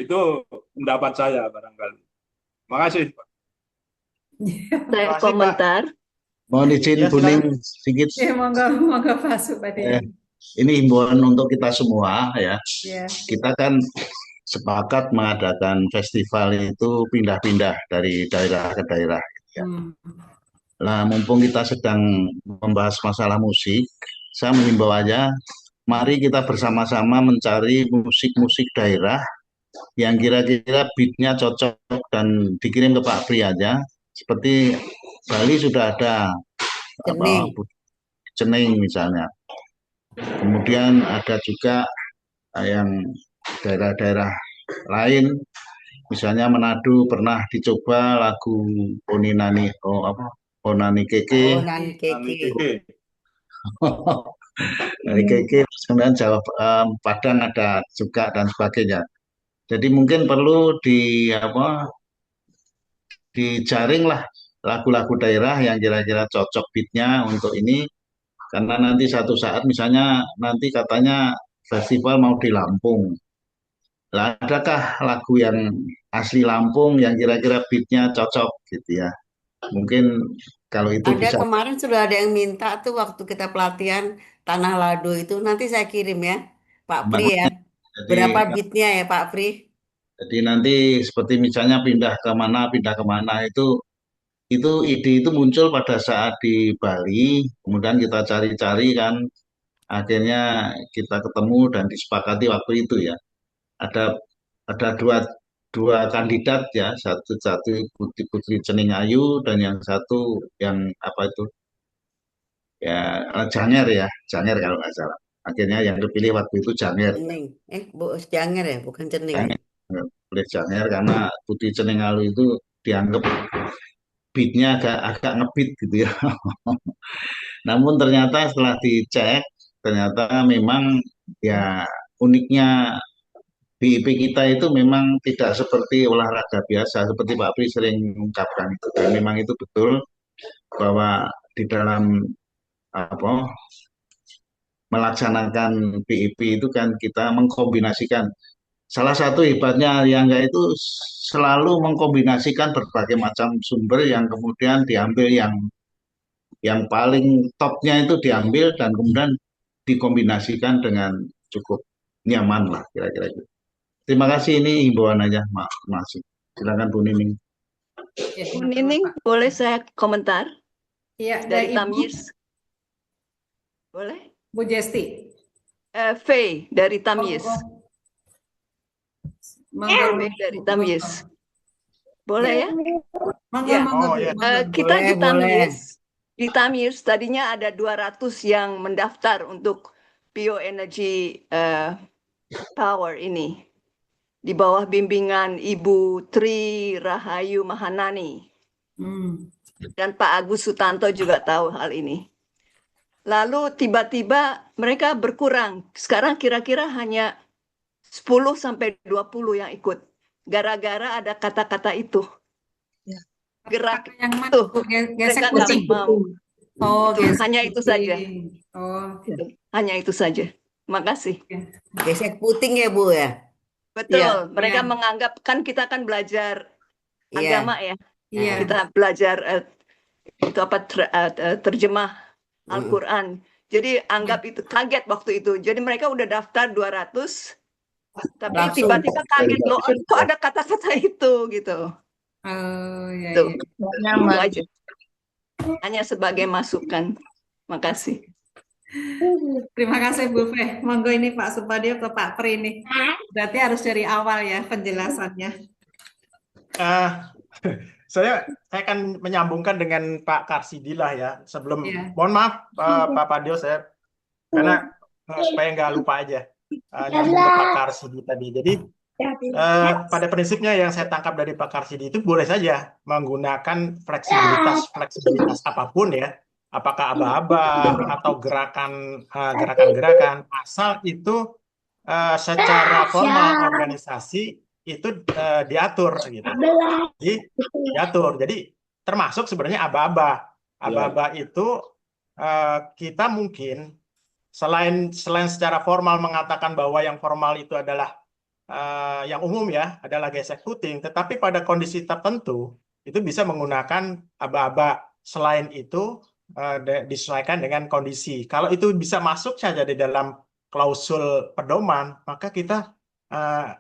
Itu pendapat saya barangkali. Makasih, Pak. Terima Saya kasih, Pak. komentar. Mohon izin Ya, Bu Ning silakan. sedikit. Ya, monggo Pak Supadi. Ini himbauan untuk kita semua ya. Ya. Kita kan sepakat mengadakan festival itu pindah-pindah dari daerah ke daerah. Ya. Nah, mumpung kita sedang membahas masalah musik, saya mengimbau aja, mari kita bersama-sama mencari musik-musik daerah yang kira-kira beatnya cocok dan dikirim ke Pak Pri aja. Seperti Bali sudah ada Cening. Cening misalnya. Kemudian ada juga yang daerah-daerah lain, misalnya Manado pernah dicoba lagu Oninani, Onani Keke. Onani Keke. Dari Keke, kemudian Jawa Padang ada juga dan sebagainya. Jadi mungkin perlu dijaring lah lagu-lagu daerah yang kira-kira cocok beatnya untuk ini, karena nanti satu saat misalnya nanti katanya festival mau di Lampung. Lah, adakah lagu yang asli Lampung yang kira-kira beatnya cocok gitu ya? Mungkin kalau itu Ada bisa. kemarin sudah ada yang minta tuh waktu kita pelatihan Tanah Lado itu. Nanti saya kirim ya, Pak Pri ya. Berapa beatnya ya Pak Pri? Jadi nanti seperti misalnya pindah ke mana itu ide itu muncul pada saat di Bali, kemudian kita cari-cari kan, akhirnya kita ketemu dan disepakati waktu itu ya. Ada dua kandidat ya, satu Putri Cening Ayu dan yang satu yang apa itu ya Janger kalau nggak salah. Akhirnya yang terpilih waktu itu Janger. Cening. Janger ya, bukan Cening. Boleh Janger karena Putri Cening Ayu itu dianggap beatnya agak ngebeat gitu ya. Namun ternyata setelah dicek, ternyata memang ya uniknya BIP kita itu memang tidak seperti olahraga biasa, seperti Pak Pri sering mengungkapkan itu. Dan memang itu betul bahwa di dalam melaksanakan BIP itu kan kita mengkombinasikan. Salah satu hebatnya Ariangga itu selalu mengkombinasikan berbagai macam sumber yang kemudian diambil yang paling topnya itu diambil dan kemudian dikombinasikan dengan cukup nyaman lah kira-kira itu. Terima kasih, ini himbauan aja, masih. Silakan Bu Nining. Bu Nining, boleh saya komentar? Iya, Dari Ibu. Tamyiz. Boleh? Bu Jesti. V dari Tamyiz. Monggo. V dari Tamyiz. Boleh ya? Monggo, Ya. monggo. Kita di boleh. Tamyiz tadinya ada 200 yang mendaftar untuk bioenergy power ini di bawah bimbingan Ibu Tri Rahayu Mahanani dan Pak Agus Sutanto juga tahu hal ini. Lalu tiba-tiba mereka berkurang. Sekarang kira-kira hanya 10 sampai 20 yang ikut. Gara-gara ada kata-kata itu. Gerak yang mana? itu. Gesek Mereka nggak kucing. mau. Oh, Itu, gesek hanya itu saja. Oh. Hanya itu saja. Makasih. Gesek puting ya Bu ya? Betul. Ya, Mereka ya. menganggap kan kita kan belajar Iya. agama ya. Iya. Kita belajar itu apa terjemah Al-Quran. Jadi anggap itu kaget waktu itu. Jadi mereka udah daftar 200 tapi Langsung. tiba-tiba kaget loh, kok ada kata-kata itu gitu. Oh, ya, Tuh. ya. Itu aja. Hanya sebagai masukan. Makasih. Terima kasih Bu Fe. Monggo ini Pak Supadi atau Pak Pri ini. Berarti harus dari awal ya penjelasannya. Saya akan menyambungkan dengan Pak Karsidi lah ya. Sebelum, Iya. mohon maaf Pak Padio, saya karena supaya nggak lupa aja nyambung ke Pak Karsidi tadi. Jadi pada prinsipnya yang saya tangkap dari Pak Karsidi itu boleh saja menggunakan fleksibilitas apapun ya, apakah aba-aba atau gerakan-gerakan, asal itu secara formal organisasi itu diatur gitu. Jadi diatur. Jadi termasuk sebenarnya aba-aba. aba-aba itu kita mungkin selain secara formal mengatakan bahwa yang formal itu adalah yang umum ya, adalah gesek puting, tetapi pada kondisi tertentu itu bisa menggunakan aba-aba. Selain itu disesuaikan dengan kondisi. Kalau itu bisa masuk saja di dalam klausul pedoman, maka kita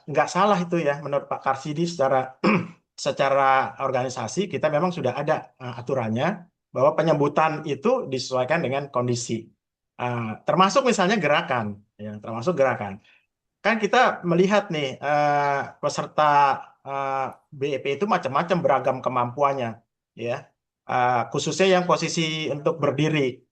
nggak salah itu ya menurut Pak Karsidi secara organisasi kita memang sudah ada aturannya bahwa penyebutan itu disesuaikan dengan kondisi. Termasuk misalnya gerakan, ya, termasuk gerakan. Kan kita melihat nih peserta BEP itu macam-macam beragam kemampuannya, ya. Khususnya yang posisi untuk berdiri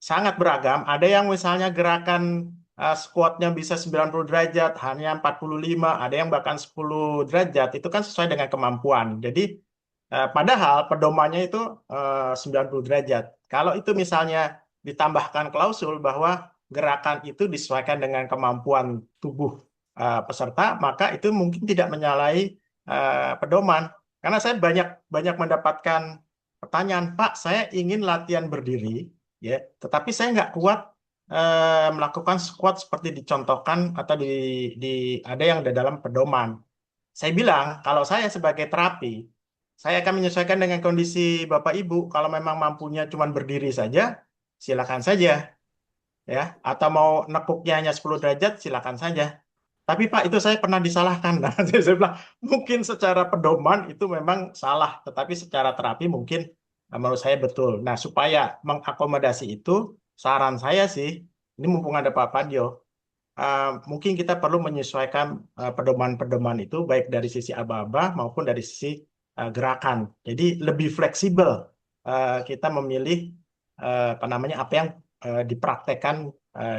sangat beragam. Ada yang misalnya gerakan squatnya bisa 90 derajat, hanya 45, ada yang bahkan 10 derajat. Itu kan sesuai dengan kemampuan. Jadi padahal pedomannya itu 90 derajat. Kalau itu misalnya ditambahkan klausul bahwa gerakan itu disesuaikan dengan kemampuan tubuh peserta, maka itu mungkin tidak menyalahi pedoman. Karena saya banyak mendapatkan pertanyaan, Pak, saya ingin latihan berdiri, ya, tetapi saya nggak kuat melakukan squat seperti dicontohkan atau ada yang di dalam pedoman. Saya bilang, kalau saya sebagai terapi, saya akan menyesuaikan dengan kondisi Bapak Ibu. Kalau memang mampunya cuma berdiri saja, silakan saja, ya. Atau mau nekuknya hanya 10 derajat, silakan saja. Tapi Pak, itu saya pernah disalahkan. Nah, saya bilang, mungkin secara pedoman itu memang salah, tetapi secara terapi mungkin menurut saya betul. Nah, supaya mengakomodasi itu, saran saya sih, ini mumpung ada Pak Padio, mungkin kita perlu menyesuaikan pedoman-pedoman itu, baik dari sisi aba-aba maupun dari sisi gerakan. Jadi lebih fleksibel kita memilih apa yang dipraktekkan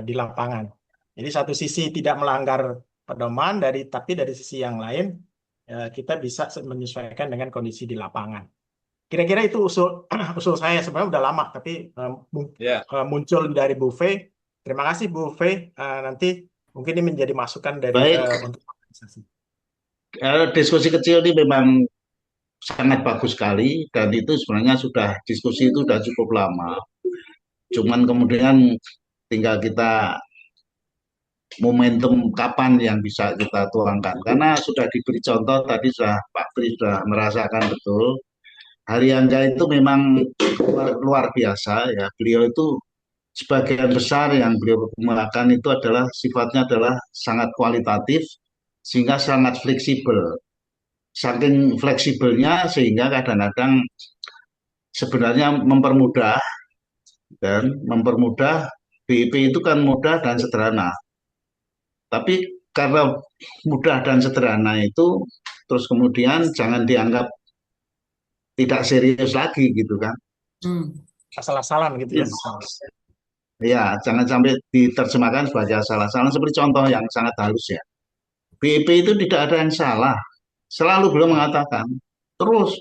di lapangan. Jadi satu sisi tidak melanggar pedoman, tapi dari sisi yang lain kita bisa menyesuaikan dengan kondisi di lapangan. Kira-kira itu usul saya. Sebenarnya udah lama, tapi muncul dari Bu Fe. Terima kasih Bu Fe. Nanti mungkin ini menjadi masukan dari untuk organisasi. Diskusi kecil ini memang sangat bagus sekali, dan itu sebenarnya diskusi itu sudah cukup lama. Cuman kemudian tinggal kita momentum kapan yang bisa kita tuangkan, karena sudah diberi contoh tadi, Pak Pri sudah merasakan betul. Hari Angga itu memang luar biasa ya. Beliau itu sebagian besar yang beliau kemukakan itu sifatnya adalah sangat kualitatif sehingga sangat fleksibel. Saking fleksibelnya sehingga kadang-kadang sebenarnya mempermudah BIP itu kan mudah dan sederhana. Tapi karena mudah dan sederhana itu, terus kemudian jangan dianggap tidak serius lagi gitu kan. Asal-asalan gitu ya. Ya, jangan sampai diterjemahkan sebagai asal-asalan. Seperti contoh yang sangat halus ya. BIP itu tidak ada yang salah. Selalu beliau mengatakan, terus,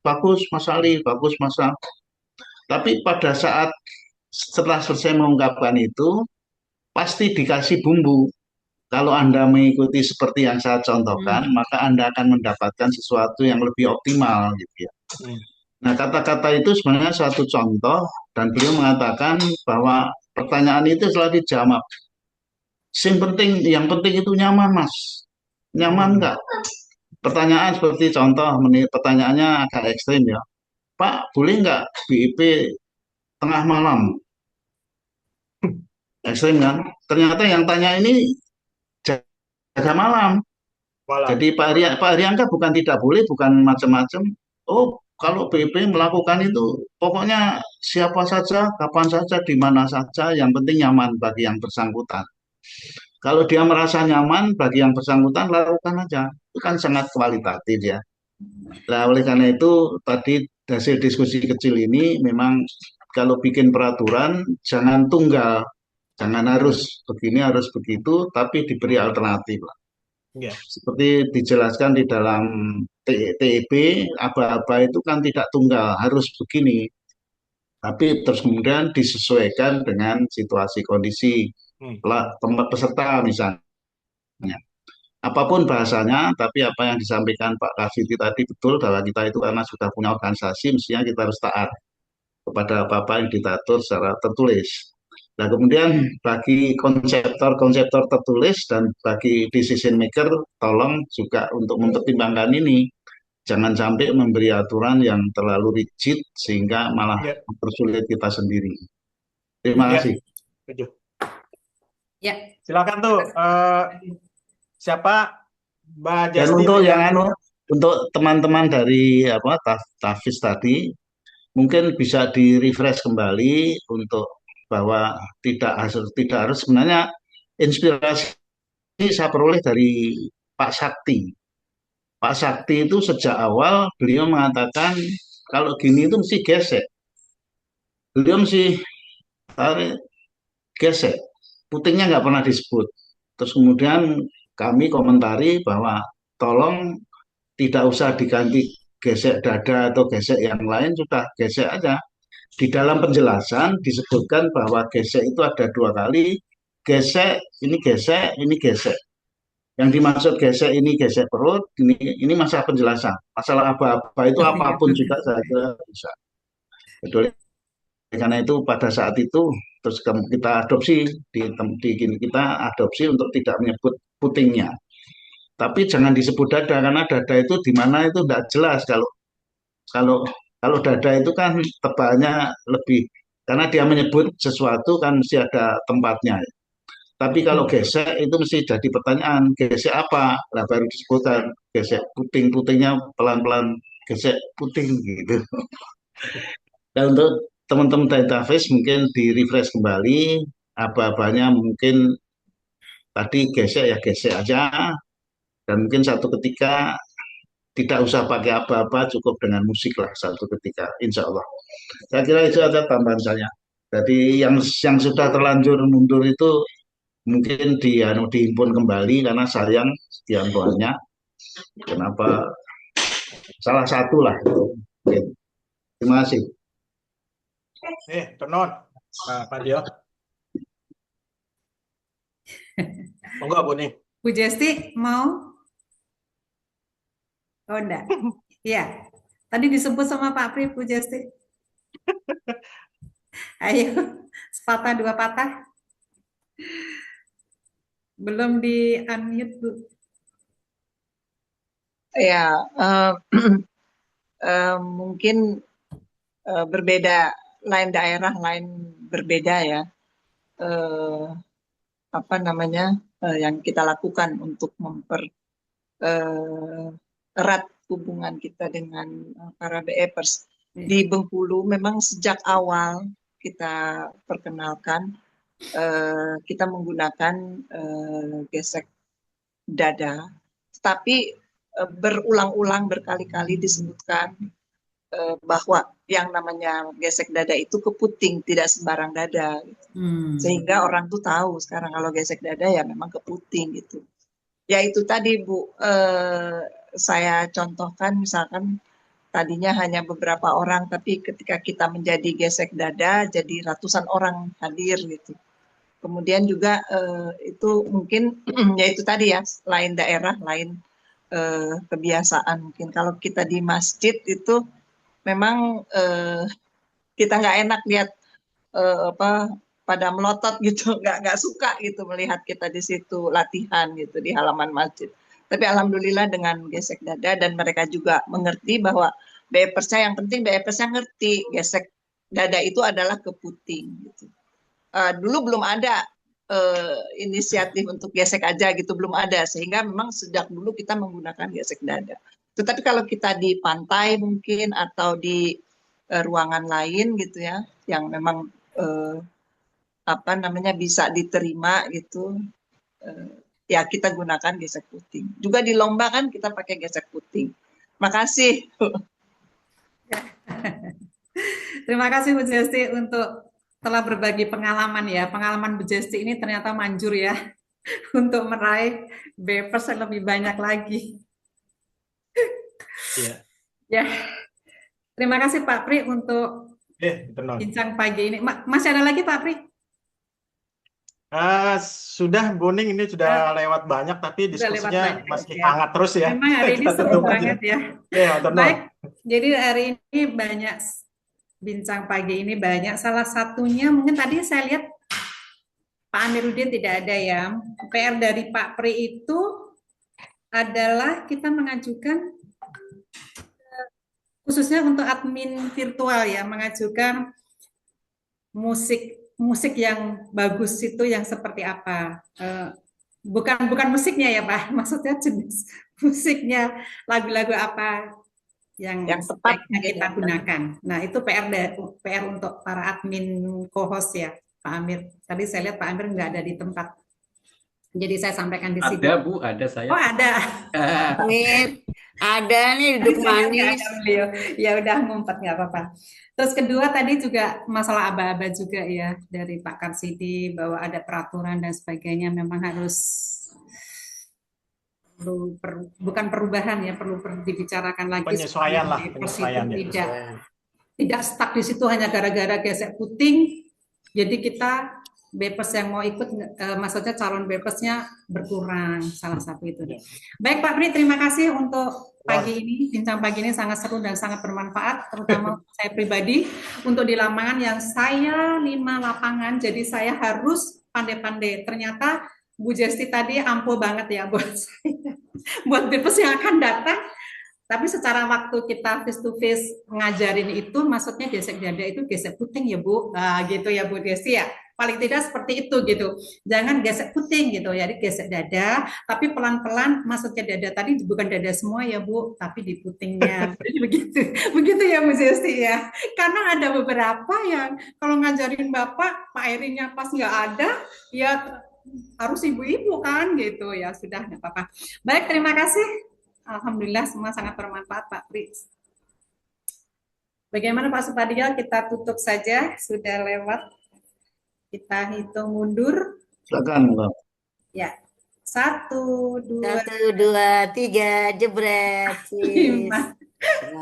bagus Mas Ali, bagus Mas Ali. Tapi pada saat setelah selesai mengungkapkan itu, pasti dikasih bumbu. Kalau Anda mengikuti seperti yang saya contohkan, maka Anda akan mendapatkan sesuatu yang lebih optimal gitu ya. Nah, kata-kata itu sebenarnya satu contoh, dan beliau mengatakan bahwa pertanyaan itu selalu dijawab. Yang penting itu nyaman, Mas. Nyaman enggak? Pertanyaan seperti contoh, pertanyaannya agak ekstrim ya. Pak, boleh enggak BIP tengah malam? Ekstrim kan? Ternyata yang tanya ini jaga malam. Jadi Pak Ariangga bukan tidak boleh, bukan macam-macam. Oh, kalau BIP melakukan itu, pokoknya siapa saja, kapan saja, di mana saja, yang penting nyaman bagi yang bersangkutan. Kalau dia merasa nyaman bagi yang bersangkutan, lakukan aja. Itu kan sangat kualitatif ya. Nah, oleh karena itu, tadi hasil diskusi kecil ini memang kalau bikin peraturan, jangan tunggal. Jangan harus begini, harus begitu, tapi diberi alternatif. Seperti dijelaskan di dalam TEB, aba-aba itu kan tidak tunggal, harus begini. Tapi terus kemudian disesuaikan dengan situasi kondisi tempat peserta misalnya. apapun bahasanya, tapi apa yang disampaikan Pak Kaviti tadi betul bahwa kita itu karena sudah punya organisasi, mestinya kita harus taat kepada apa-apa yang diatur secara tertulis. Nah, kemudian bagi konseptor-konseptor tertulis dan bagi decision maker, tolong juga untuk mempertimbangkan ini. Jangan sampai memberi aturan yang terlalu rigid sehingga malah Ya, mempersulit kita sendiri. Terima ya, kasih. setuju. Ya, Silakan tuh, siapa Mbak Dan Justin untuk yang untuk teman-teman dari Tafis tadi, mungkin bisa di-refresh kembali untuk bahwa tidak harus sebenarnya inspirasi saya peroleh dari Pak Sakti. Pak Sakti itu sejak awal beliau mengatakan kalau gini itu mesti gesek. Beliau mesti tarik, gesek. Putingnya nggak pernah disebut. Terus kemudian kami komentari bahwa tolong tidak usah diganti gesek dada atau gesek yang lain, sudah gesek aja. Di dalam penjelasan disebutkan bahwa gesek itu ada 2 kali, gesek, ini gesek. Yang dimaksud gesek ini gesek perut, ini masalah penjelasan. Masalah apa-apa itu apapun juga saya kira bisa. Betul. Karena itu pada saat itu terus kita adopsi kita adopsi untuk tidak menyebut putingnya. Tapi jangan disebut dada karena dada itu di mana itu tidak jelas kalau kalau dada itu kan tebalnya lebih karena dia menyebut sesuatu kan mesti ada tempatnya. Tapi kalau gesek itu mesti jadi pertanyaan, gesek apa? Lah baru disebutkan gesek puting, putingnya pelan-pelan gesek puting gitu. Dan untuk teman-teman database mungkin di refresh kembali apa-apanya mungkin tadi gesek ya gesek aja dan mungkin satu ketika tidak usah pakai apa-apa cukup dengan musik lah satu ketika insya Allah. Saya kira itu ada tambahan saya. Jadi yang sudah terlanjur mundur itu mungkin dihimpun kembali karena sayang sekian banyak. Kenapa? Salah satu lah. Oke. Terima kasih. Penon, Pak Dio. Enggak, Bu nih. Bu Jesti mau? Oh, enggak. Iya. Tadi disebut sama Pak Pri, Bu Jesti. Ayo, sepatah dua patah. Belum di unmute, Bu. Ya, mungkin berbeda, lain daerah, lain berbeda ya. Apa namanya yang kita lakukan untuk mempererat hubungan kita dengan para BEPers. Di Bengkulu memang sejak awal kita perkenalkan kita menggunakan gesek dada, tapi berulang-ulang berkali-kali disebutkan bahwa yang namanya gesek dada itu keputing, tidak sembarang dada. Sehingga orang tuh tahu sekarang kalau gesek dada ya memang keputing gitu. Ya itu tadi Bu, saya contohkan misalkan tadinya hanya beberapa orang, tapi ketika kita menjadi gesek dada, jadi ratusan orang hadir gitu. Kemudian juga itu mungkin ya itu tadi ya, lain daerah, lain kebiasaan. Mungkin kalau kita di masjid itu memang kita nggak enak lihat pada melotot gitu, nggak suka gitu melihat kita di situ latihan gitu di halaman masjid. Tapi alhamdulillah dengan gesek dada dan mereka juga mengerti bahwa BEPers-nya yang penting BEPers-nya ngerti gesek dada itu adalah keputing gitu. Dulu belum ada inisiatif untuk gesek aja gitu, belum ada, sehingga memang sejak dulu kita menggunakan gesek dada. Tetapi kalau kita di pantai mungkin atau di ruangan lain gitu ya, yang memang apa namanya bisa diterima gitu, ya kita gunakan gesek puting. Juga di lomba kan kita pakai gesek puting. Makasih. Terima kasih Bu Jesti untuk telah berbagi pengalaman ya. Pengalaman Bu Jesti ini ternyata manjur ya untuk meraih BEPers yang lebih banyak lagi. Iya. Ya. Terima kasih Pak Pri untuk bincang pagi ini. Masih ada lagi Pak Pri? Sudah Boning, ini sudah lewat banyak, tapi Sudah lewat diskusinya banyak masih ya. hangat terus ya. Memang hari ini Kita seru tutup aja. banget ya. Ya, matur nuwun. Baik, jadi hari ini banyak bincang pagi ini banyak. Salah satunya mungkin tadi saya lihat Pak Amiruddin tidak ada ya. PR dari Pak Pri itu adalah kita mengajukan khususnya untuk admin virtual ya, mengajukan musik yang bagus itu yang seperti apa. Bukan musiknya ya Pak, maksudnya jenis musiknya, lagu-lagu apa yang tepat sebaiknya kita gunakan. Nah, itu PR untuk para admin co-host ya, Pak Amir. Tadi saya lihat Pak Amir nggak ada di tempat. Jadi saya sampaikan di sini. Ada Bu, ada saya. Oh, ada. Amir, ada nih duduk manis. Ya udah ngumpet nggak apa-apa. Terus kedua tadi juga masalah aba-aba juga ya dari Pak Karsidi bahwa ada peraturan dan sebagainya, memang harus bukan perubahan ya, perlu dibicarakan lagi. Penyesuaian lah, penyesuaian ya. Tidak stuck di situ hanya gara-gara gesek puting. Jadi kita BPS yang mau ikut, maksudnya calon BPS-nya berkurang, salah satu itu. Baik Pak Pri, terima kasih untuk pagi ini, bincang pagi ini sangat seru dan sangat bermanfaat, terutama saya pribadi untuk di lapangan yang saya 5 lapangan, jadi saya harus pandai-pandai. Ternyata Bu Jesti tadi ampuh banget ya buat saya, buat BPS yang akan datang. Tapi secara waktu kita face to face ngajarin itu, maksudnya gesek dada itu gesek puting ya Bu, nah, gitu ya Bu Desi ya. Paling tidak seperti itu gitu. Jangan gesek puting gitu ya, jadi gesek dada, tapi pelan-pelan. Maksudnya dada tadi bukan dada semua ya Bu, tapi di putingnya. Jadi begitu ya Bu Desi ya. Karena ada beberapa yang kalau ngajarin Bapak, Pak Erinya pas nggak ada, ya harus ibu-ibu kan gitu ya. Sudah nggak apa-apa. Baik, terima kasih. Alhamdulillah semua sangat bermanfaat Pak Pri. Bagaimana Pak Supadio, kita tutup saja, sudah lewat. Kita hitung mundur. Silakan Mbak. Ya, 1, 2, 1, 2, 3, jebret. 5.